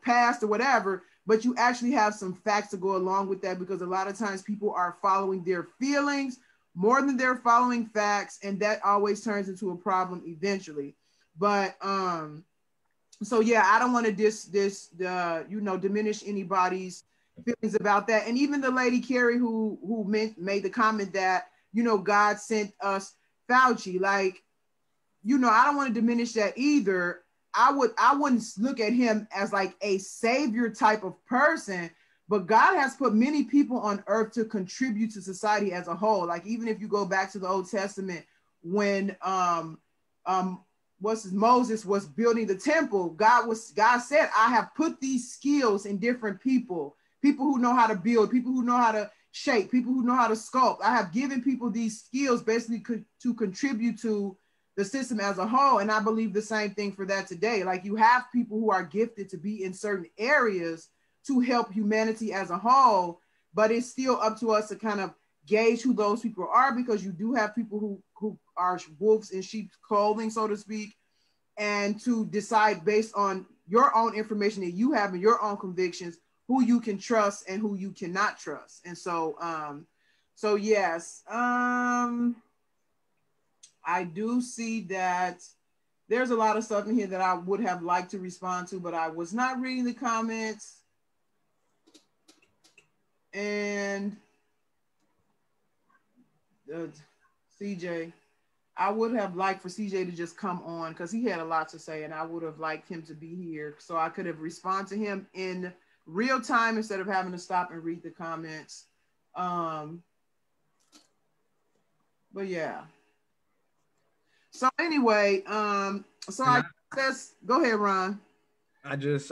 past or whatever, but you actually have some facts to go along with that, because a lot of times people are following their feelings more than they're following facts, and that always turns into a problem eventually. But so yeah, I don't want to diminish anybody's feelings about that. And even the lady Carrie who made the comment that, God sent us Fauci, like, I don't want to diminish that either. I wouldn't look at him as like a savior type of person, but God has put many people on earth to contribute to society as a whole. Like, even if you go back to the Old Testament, when Moses was building the temple, God said, I have put these skills in different people who know how to build, people who know how to shape, people who know how to sculpt. I have given people these skills basically to contribute to the system as a whole. And I believe the same thing for that today. Like, you have people who are gifted to be in certain areas to help humanity as a whole, but it's still up to us to kind of gauge who those people are, because you do have people who are wolves in sheep's clothing, so to speak, and to decide based on your own information that you have and your own convictions, who you can trust and who you cannot trust. And so, yes, I do see that there's a lot of stuff in here that I would have liked to respond to, but I was not reading the comments. And CJ, I would have liked for CJ to just come on, because he had a lot to say, and I would have liked him to be here so I could have responded to him in real time instead of having to stop and read the comments. But yeah. So anyway, go ahead, Ron. I just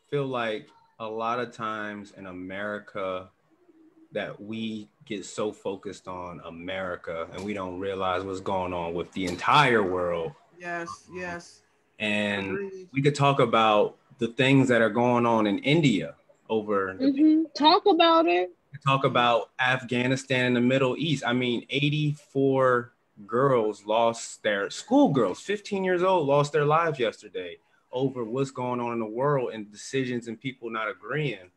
feel like a lot of times in America that we get so focused on America and we don't realize what's going on with the entire world. Yes. And Agreed. we could talk about the things that are going on in India over talk about it. Talk about Afghanistan and the Middle East. I mean, 84 girls lost their schoolgirls, 15 years old, lost their lives yesterday over what's going on in the world and decisions and people not agreeing.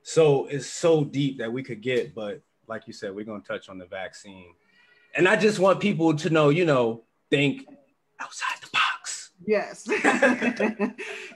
So it's so deep that we could get, but like you said, we're going to touch on the vaccine. And I just want people to know, think outside the box. Yes,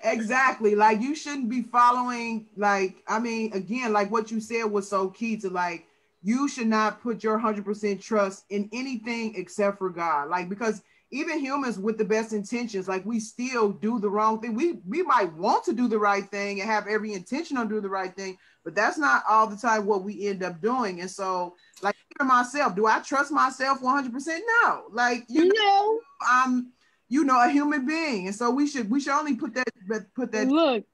exactly. Like, you shouldn't be following, again, like what you said was so key to, like, you should not put your 100% trust in anything except for God. Like, because even humans with the best intentions, like we still do the wrong thing. We might want to do the right thing and have every intention on doing the right thing, but that's not all the time what we end up doing. And so, like, even myself, do I trust myself 100%? No. Like, No. I'm, a human being, and so we should only put that. Look,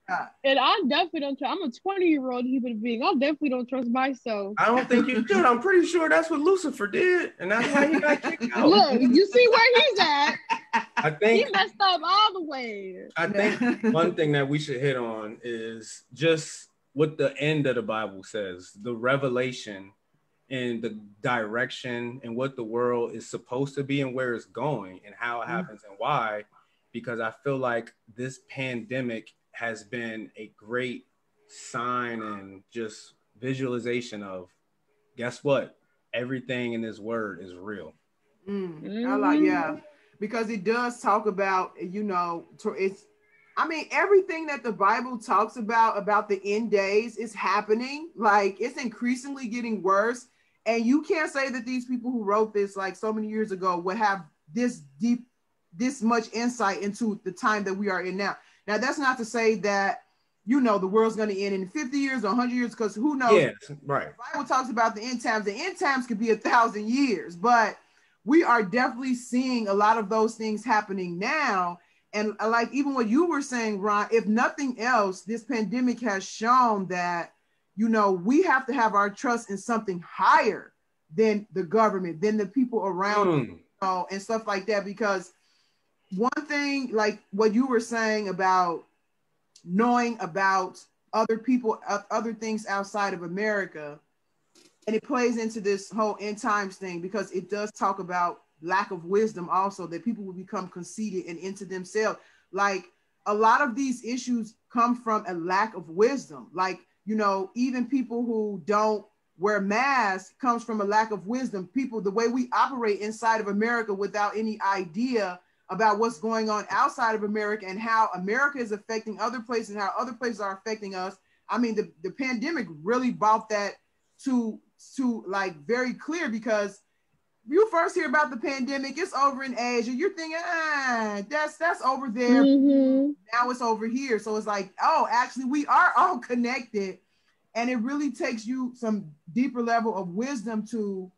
and I definitely don't trust. I'm a 20-year-old human being. I definitely don't trust myself. I don't think you should. I'm pretty sure that's what Lucifer did, and that's why he got kicked out. Look, you see where he's at. I think he messed up all the way. I think one thing that we should hit on is just what the end of the Bible says, the revelation and the direction and what the world is supposed to be and where it's going and how it happens and why. Because I feel like this pandemic has been a great sign and just visualization of, guess what? Everything in this word is real. I like, yeah, because it does talk about, everything that the Bible talks about the end days is happening. Like, it's increasingly getting worse. And you can't say that these people who wrote this like so many years ago would have this much insight into the time that we are in now. Now, that's not to say that, the world's going to end in 50 years or 100 years, because who knows? Yes, right. The Bible talks about the end times. The end times could be 1,000 years, but we are definitely seeing a lot of those things happening now. And like even what you were saying, Ron, if nothing else, this pandemic has shown that, we have to have our trust in something higher than the government, than the people around, and stuff like that. Because one thing, like what you were saying about knowing about other people, other things outside of America, and it plays into this whole end times thing, because it does talk about lack of wisdom also, that people will become conceited and into themselves. Like, a lot of these issues come from a lack of wisdom. Like, even people who don't wear masks comes from a lack of wisdom. People, the way we operate inside of America without any idea about what's going on outside of America and how America is affecting other places and how other places are affecting us. I mean, the pandemic really brought that to like very clear, because you first hear about the pandemic, it's over in Asia. You're thinking, that's over there. Now it's over here. So it's like, oh, actually, we are all connected. And it really takes you some deeper level of wisdom to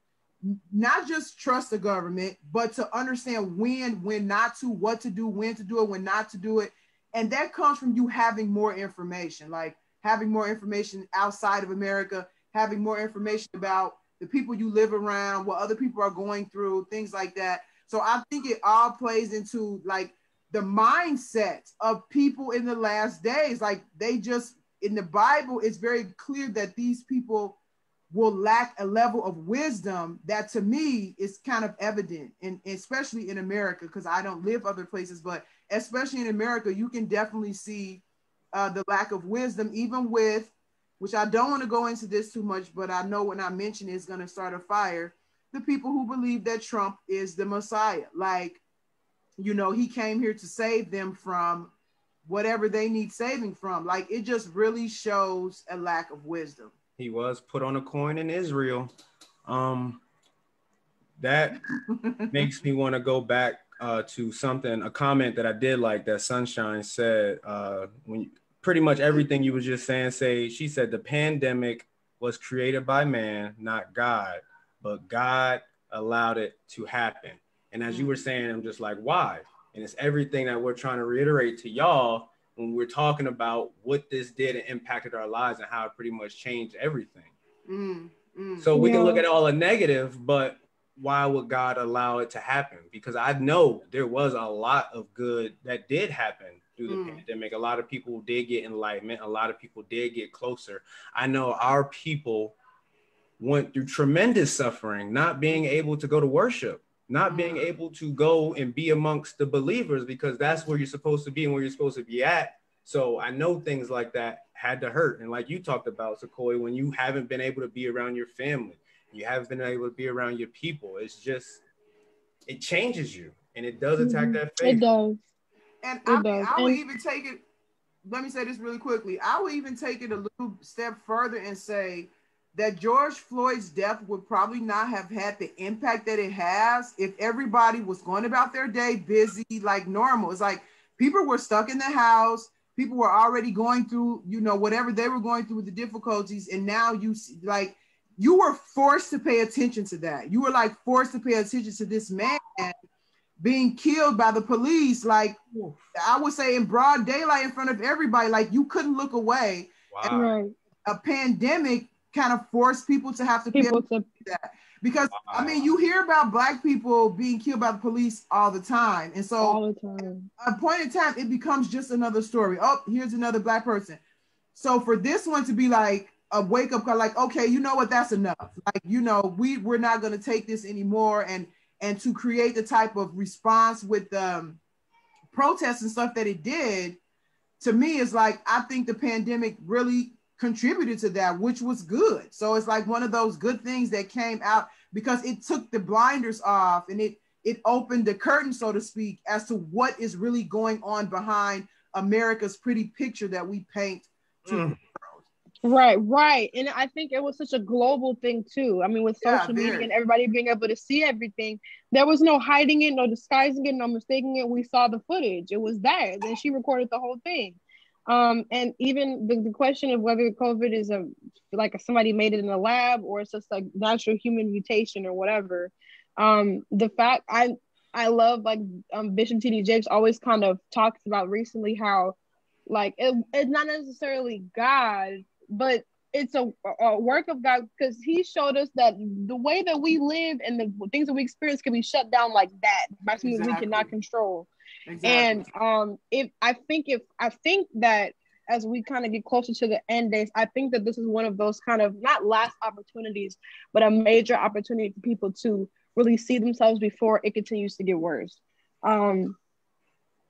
not just trust the government, but to understand when not to, what to do, when to do it, when not to do it. And that comes from you having more information, like having more information outside of America, having more information about the people you live around, what other people are going through, things like that. So I think it all plays into like the mindset of people in the last days. Like, they just, in the Bible, it's very clear that these people will lack a level of wisdom that, to me, is kind of evident, and especially in America, because I don't live other places, but especially in America, you can definitely see the lack of wisdom, even with, which I don't want to go into this too much, but I know when I mention it's going to start a fire, the people who believe that Trump is the Messiah. Like, he came here to save them from whatever they need saving from. Like, it just really shows a lack of wisdom. He was put on a coin in Israel. That makes me want to go back to a comment that I did like, that Sunshine said, when pretty much everything you was just saying, she said the pandemic was created by man, not God, but God allowed it to happen. And as you were saying, I'm just like, why? And it's everything that we're trying to reiterate to y'all when we're talking about what this did and impacted our lives and how it pretty much changed everything. So we can look at all the negative, but why would God allow it to happen? Because I know there was a lot of good that did happen through the pandemic. A lot of people did get enlightenment. A lot of people did get closer. I know our people went through tremendous suffering, not being able to go to worship, not being able to go and be amongst the believers, because that's where you're supposed to be and where you're supposed to be at. So I know things like that had to hurt. And like you talked about, Sequoia, when you haven't been able to be around your family, you haven't been able to be around your people, it's just, it changes you, and it does attack that faith. It does. And I would even take it, let me say this really quickly. I would even take it a little step further and say, that George Floyd's death would probably not have had the impact that it has if everybody was going about their day busy like normal. It's like people were stuck in the house. People were already going through, you know, whatever they were going through with the difficulties. And now you see, like, you were forced to pay attention to that. You were like forced to pay attention to this man being killed by the police. Like, I would say in broad daylight in front of everybody, like you couldn't look away. Wow. And a pandemic kind of forced people to have to pay attention to that. Because I mean, you hear about Black people being killed by the police all the time. And so all the time. at a point in time, it becomes just another story. Oh, here's another Black person. So for this one to be like a wake up call, like, okay, you know what, that's enough. Like, you know, we're not going to take this anymore. And to create the type of response with protests and stuff that it did, to me, is like, I think the pandemic really contributed to that, which was good. So it's like one of those good things that came out because it took the blinders off and it opened the curtain, so to speak, as to what is really going on behind America's pretty picture that we paint to the world. Right. And I think it was such a global thing too. I mean, with social media and everybody being able to see everything, there was no hiding it, no disguising it, no mistaking it. We saw the footage. It was there. And she recorded the whole thing. And even the question of whether COVID is like somebody made it in a lab or it's just like natural human mutation or whatever. The fact I love, like, Bishop T.D. Jakes always kind of talks about recently how, like, it's not necessarily God, but it's a work of God, because he showed us that the way that we live and the things that we experience can be shut down like that by something we cannot control. Exactly. And I think that as we kind of get closer to the end days, I think that this is one of those kind of not last opportunities, but a major opportunity for people to really see themselves before it continues to get worse.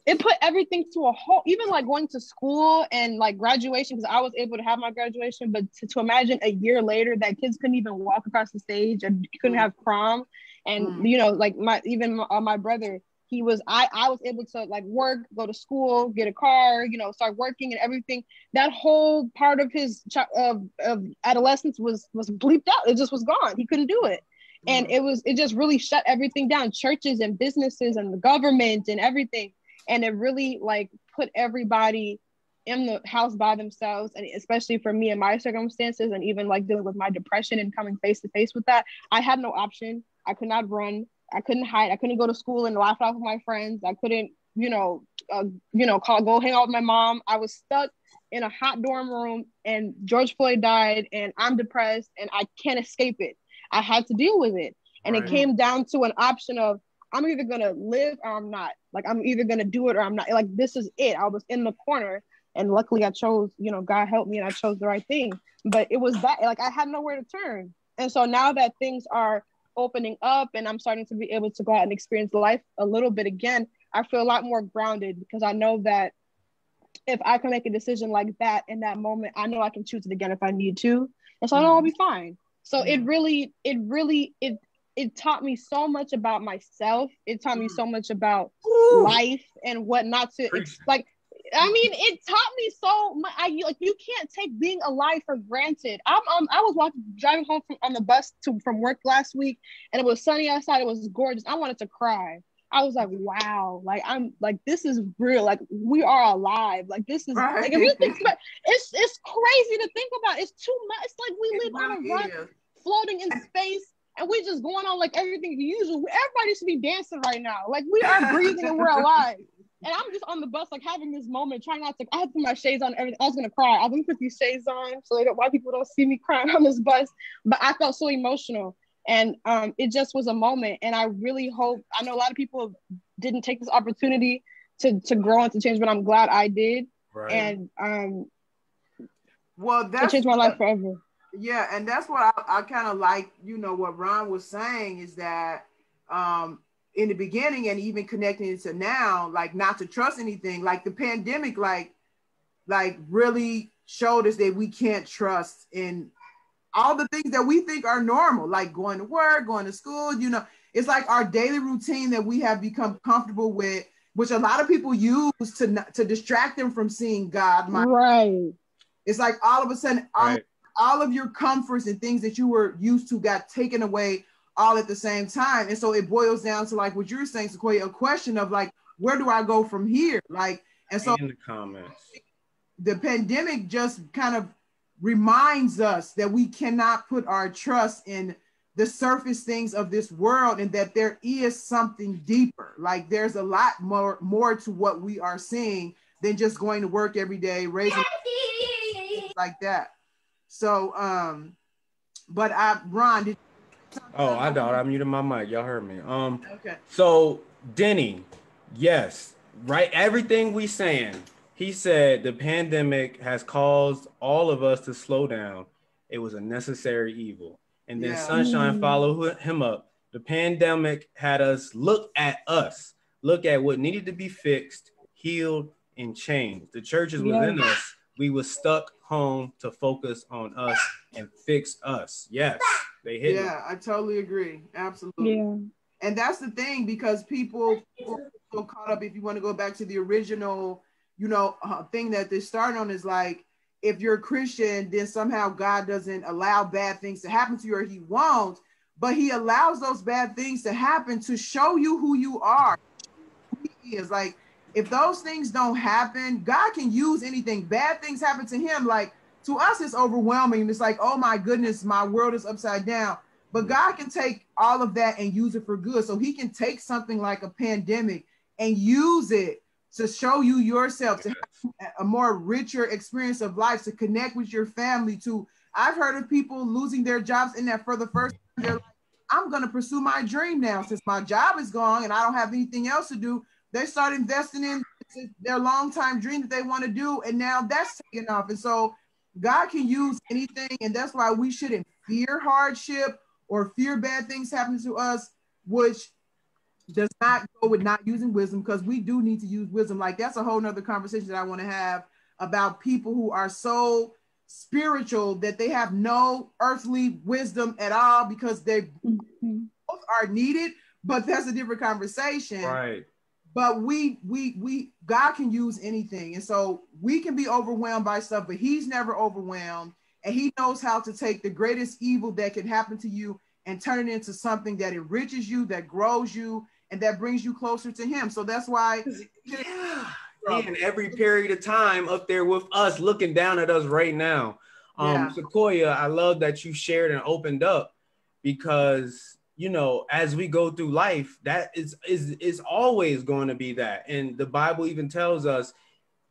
It put everything to a whole, even like going to school and like graduation, because I was able to have my graduation, but to imagine a year later that kids couldn't even walk across the stage and couldn't have prom. And, you know, like my brother, I was able to like work, go to school, get a car, you know, start working and everything. That whole part of his of adolescence was bleeped out. It just was gone. He couldn't do it. And it just really shut everything down, churches and businesses and the government and everything. And it really like put everybody in the house by themselves. And especially for me and my circumstances, and even like dealing with my depression and coming face to face with that, I had no option. I could not run. I couldn't hide. I couldn't go to school and laugh off with my friends. I couldn't, go hang out with my mom. I was stuck in a hot dorm room, and George Floyd died, and I'm depressed and I can't escape it. I had to deal with it. And It came down to an option of, I'm either going to live or I'm not. Like, I'm either going to do it or I'm not. Like, this is it. I was in the corner, and luckily I chose, God helped me, and I chose the right thing. But it was that, like, I had nowhere to turn. And so now that things are opening up and I'm starting to be able to go out and experience life a little bit again, I feel a lot more grounded, because I know that if I can make a decision like that in that moment, I know I can choose it again if I need to. And so I know I'll be fine. So it taught me so much about myself. It taught me so much about life and what not to like. I mean, it taught me so much. You can't take being alive for granted. I was driving home on the bus from work last week, and it was sunny outside. It was gorgeous. I wanted to cry. I was like, wow, like I'm like, this is real. Like, we are alive. Like, this is like, if you think about it's crazy to think about. It's too much. It's like we live on a rock floating in space, and we just going on like everything usual. Everybody should be dancing right now. Like, we are breathing and we're alive. And I'm just on the bus, like having this moment, trying not to. I had to put my shades on. Everything. I was gonna cry. I was gonna put these shades on so that white people don't see me crying on this bus. But I felt so emotional, and it just was a moment. And I really hope. I know a lot of people didn't take this opportunity to grow and to change, but I'm glad I did. Right. And it changed my life forever. Yeah, and that's what I kind of like. What Ron was saying is that in the beginning, and even connecting it to now, like not to trust anything. Like the pandemic, like really showed us that we can't trust in all the things that we think are normal, like going to work, going to school. It's like our daily routine that we have become comfortable with, which a lot of people use to distract them from seeing God. Right. It's like all of a sudden, all of your comforts and things that you were used to got taken away all at the same time. And so it boils down to like what you're saying, Sequoia, a question of like, where do I go from here? Like, and so in the comments, the pandemic just kind of reminds us that we cannot put our trust in the surface things of this world, and that there is something deeper. Like there's a lot more to what we are seeing than just going to work every day, raising like that. So, but Ron, I thought I muted my mic. Y'all heard me. Okay. So Denny, yes, right. Everything we saying. He said the pandemic has caused all of us to slow down. It was a necessary evil. And then Sunshine followed him up. The pandemic had us look at what needed to be fixed, healed, and changed. The churches within us, we were stuck home to focus on us and fix us. Yes, they hit me. I totally agree. Absolutely. Yeah. And that's the thing, because people so caught up, if you want to go back to the original, thing that they started on, is like, if you're a Christian, then somehow God doesn't allow bad things to happen to you, or he won't, but he allows those bad things to happen to show you who you are. Who he is. Like, if those things don't happen, God can use anything. Bad things happen to him. Like, to us, it's overwhelming. It's like, oh my goodness, my world is upside down. But God can take all of that and use it for good. So he can take something like a pandemic and use it to show you yourself, to have a more richer experience of life, to connect with your family. I've heard of people losing their jobs in that for the first time. They're like, I'm going to pursue my dream now. Since my job is gone and I don't have anything else to do, they start investing in their long-time dream that they want to do. And now that's taking off. And so God can use anything. And that's why we shouldn't fear hardship or fear bad things happening to us, which does not go with not using wisdom, because we do need to use wisdom. Like, that's a whole nother conversation that I want to have about people who are so spiritual that they have no earthly wisdom at all, because they both are needed, but that's a different conversation. Right. But God can use anything. And so we can be overwhelmed by stuff, but he's never overwhelmed. And he knows how to take the greatest evil that can happen to you and turn it into something that enriches you, that grows you, and that brings you closer to him. So that's why in every period of time up there with us, looking down at us right now. Sequoia, I love that you shared and opened up, because as we go through life, that is always going to be that. And the Bible even tells us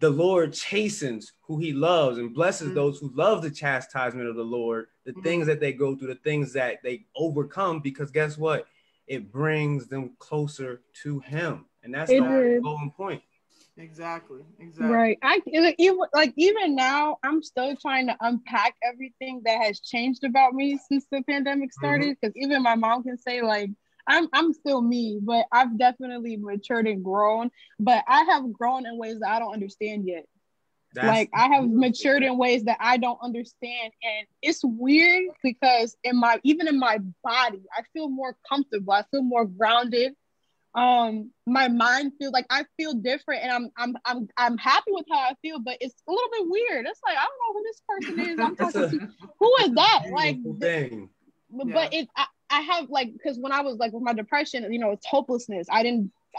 the Lord chastens who he loves and blesses those who love the chastisement of the Lord, the things that they go through, the things that they overcome, because guess what? It brings them closer to him. And that's the whole point. Exactly. Right. Even now, I'm still trying to unpack everything that has changed about me since the pandemic started. Because even my mom can say, like, I'm still me, but I've definitely matured and grown. But I have grown in ways that I don't understand yet. I have matured in ways that I don't understand, and it's weird because even in my body, I feel more comfortable. I feel more grounded. My mind feels like I feel different, and I'm happy with how I feel, but it's a little bit weird. It's like, I don't know who this person is I'm talking to. Who is that? Like, thing. But I have, like, because when I was like with my depression, it's hopelessness.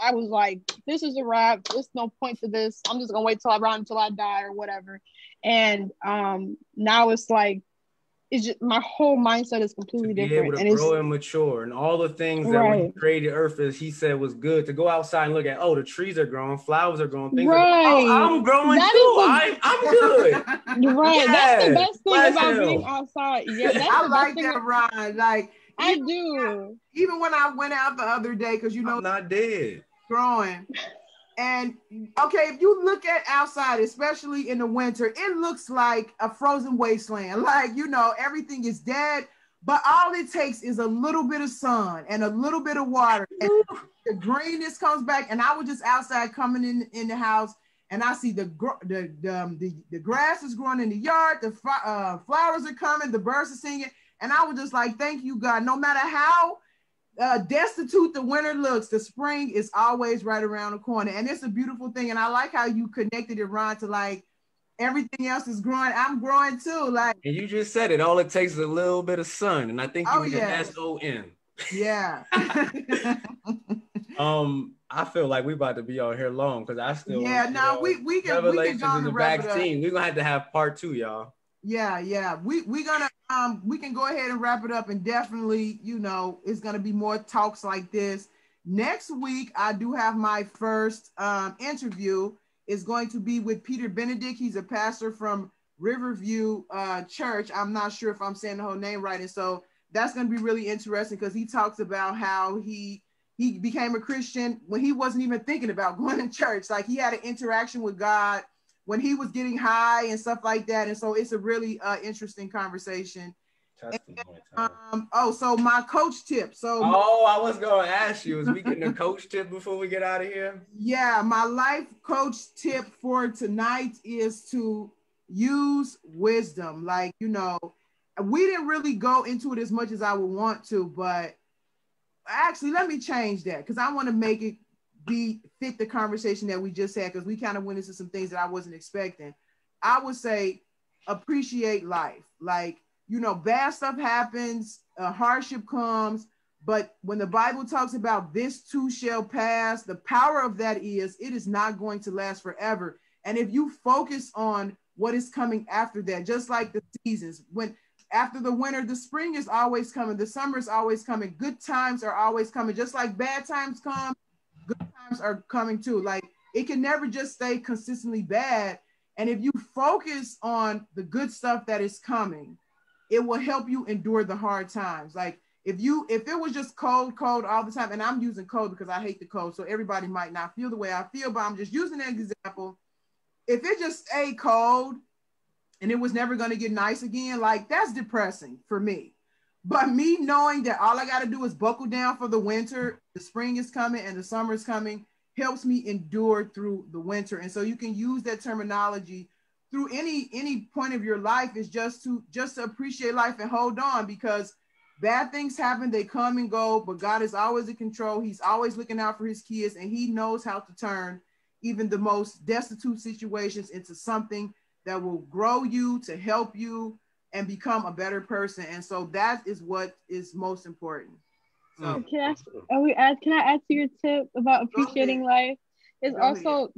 I was like, this is a wrap. There's no point to this. I'm just gonna wait till I run until I die or whatever. And now it's like, it's just, my whole mindset is completely different. And grow and mature, and all the things that when he created Earth, as he said, was good, to go outside and look at, the trees are growing, flowers are growing, things I'm growing too. I'm good. Right. That's the best thing about being outside. Yeah, that's I like that, Ron. Like, I do. Even when I went out the other day, because I'm not dead. Growing. And okay, if you look at outside, especially in the winter, it looks like a frozen wasteland. Like, everything is dead, but all it takes is a little bit of sun and a little bit of water, and the greenness comes back. And I was just outside coming in the house, and I see the grass is growing in the yard, the flowers are coming, the birds are singing, and I was just like, thank you, God. No matter how destitute the winter looks, the spring is always right around the corner. And it's a beautiful thing. And I like how you connected it, Ron, to like everything else is growing. I'm growing too. Like, And you just said it. All it takes is a little bit of sun, and I think you oh meant yeah, SON. yeah. I feel like we about to be on here long because I still want Yeah, to now we can go revelations on in the and wrap it up. vaccine. We're gonna have to have part 2, y'all. Yeah. We can go ahead and wrap it up, and definitely, it's gonna be more talks like this. Next week, I do have my first interview. Is going to be with Peter Benedict. He's a pastor from Riverview Church. I'm not sure if I'm saying the whole name right, and so that's going to be really interesting because he talks about how he became a Christian when he wasn't even thinking about going to church. Like, he had an interaction with God when he was getting high and stuff like that. And so it's a really interesting conversation. So my coach tip. I was gonna ask you, is we getting a coach tip before we get out of here? Yeah, my life coach tip for tonight is to use wisdom. Like, we didn't really go into it as much as I would want to, but actually, let me change that because I want to make it fit the conversation that we just had, because we kind of went into some things that I wasn't expecting. I would say appreciate life. Like, bad stuff happens, hardship comes, but when the Bible talks about this too shall pass, the power of that is it is not going to last forever. And if you focus on what is coming after that, just like the seasons, when after the winter, the spring is always coming, the summer is always coming, good times are always coming, just like bad times come, good times are coming too. Like, it can never just stay consistently bad. And if you focus on the good stuff that is coming, it will help you endure the hard times. Like, if it was just cold all the time, and I'm using cold because I hate the cold, so everybody might not feel the way I feel, but I'm just using an example. If it just stayed cold and it was never going to get nice again, like, that's depressing for me. But me knowing that all I got to do is buckle down for the winter, the spring is coming and the summer is coming, helps me endure through the winter. And so you can use that terminology through any point of your life, is just to appreciate life and hold on, because bad things happen, they come and go, but God is always in control. He's always looking out for his kids, and he knows how to turn even the most destitute situations into something that will grow you, to help you and become a better person. And so that is what is most important. So can I add to your tip about appreciating life? It's also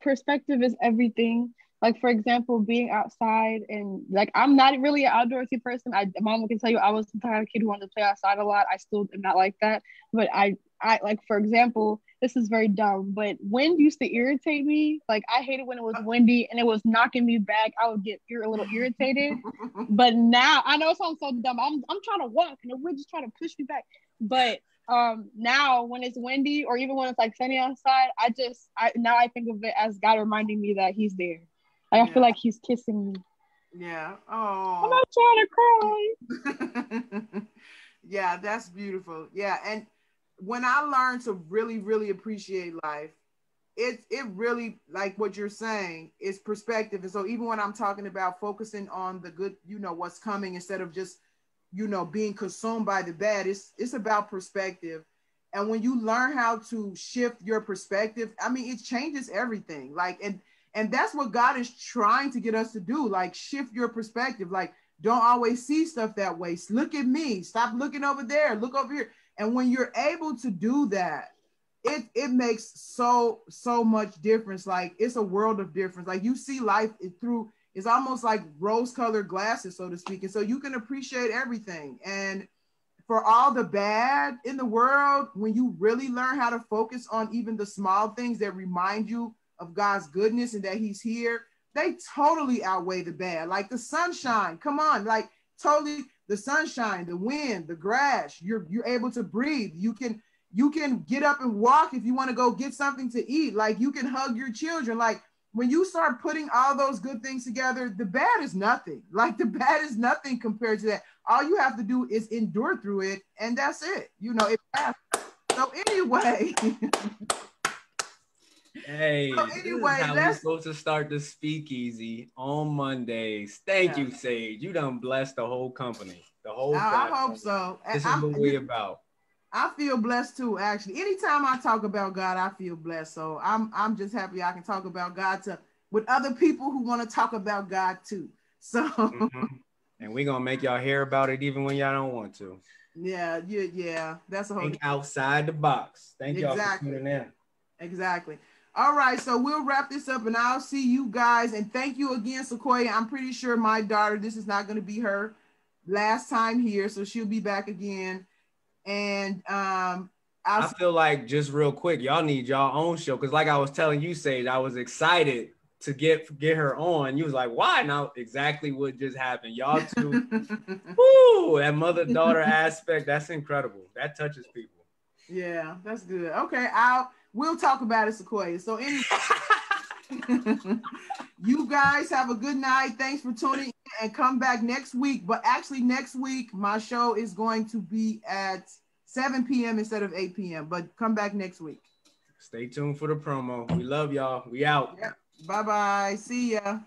perspective is everything. Like, for example, being outside, and like, I'm not really an outdoorsy person. Mom can tell you I was the kind of kid who wanted to play outside a lot. I still am not like that. But I like, for example, this is very dumb, but wind used to irritate me. Like, I hated when it was windy and it was knocking me back. I would get a little irritated. But now, I know it sounds so dumb. I'm trying to walk and the wind just trying to push me back. But now when it's windy, or even when it's like sunny outside, I think of it as God reminding me that he's there. Like, I feel like he's kissing me. Yeah. Oh, I'm not trying to cry. Yeah, that's beautiful. Yeah. And when I learned to really, really appreciate life, it really, like what you're saying, is perspective. And so even when I'm talking about focusing on the good, what's coming, instead of just, being consumed by the bad, it's about perspective. And when you learn how to shift your perspective, I mean, it changes everything. Like, and that's what God is trying to get us to do. Like, shift your perspective. Like, don't always see stuff that way. Look at me. Stop looking over there. Look over here. And when you're able to do that, it makes so much difference. Like, it's a world of difference. Like, you see life through, it's almost like rose-colored glasses, so to speak. And so you can appreciate everything. And for all the bad in the world, when you really learn how to focus on even the small things that remind you of God's goodness and that he's here, they totally outweigh the bad. Like the sunshine, come on, like totally the sunshine, the wind, the grass, you're able to breathe. You can get up and walk if you want to go get something to eat. Like, you can hug your children. Like, when you start putting all those good things together, the bad is nothing. Like, the bad is nothing compared to that. All you have to do is endure through it, and that's it. It passes. So anyway. Hey, this is how we're supposed to start the speakeasy on Mondays. Thank you, Sage. You done blessed the whole company. I hope so. This is what we about. I feel blessed too, actually. Anytime I talk about God, I feel blessed. So I'm just happy I can talk about God to with other people who want to talk about God too. So and we're gonna make y'all hear about it even when y'all don't want to. Yeah, that's a whole Think outside the box. Thank y'all for tuning in. Exactly. All right, so we'll wrap this up and I'll see you guys. And thank you again, Sequoia. I'm pretty sure my daughter, this is not going to be her last time here, so she'll be back again. And I feel like, just real quick, y'all need y'all own show, because like I was telling you, Sage, I was excited to get her on. You was like, why? Now exactly what just happened. Y'all two, woo, that mother-daughter aspect, that's incredible. That touches people. Yeah, that's good. Okay, we'll talk about it, Sequoia. So anyway, you guys have a good night. Thanks for tuning in and come back next week. But actually next week, my show is going to be at 7 p.m. instead of 8 p.m. But come back next week. Stay tuned for the promo. We love y'all. We out. Yep. Bye-bye. See ya.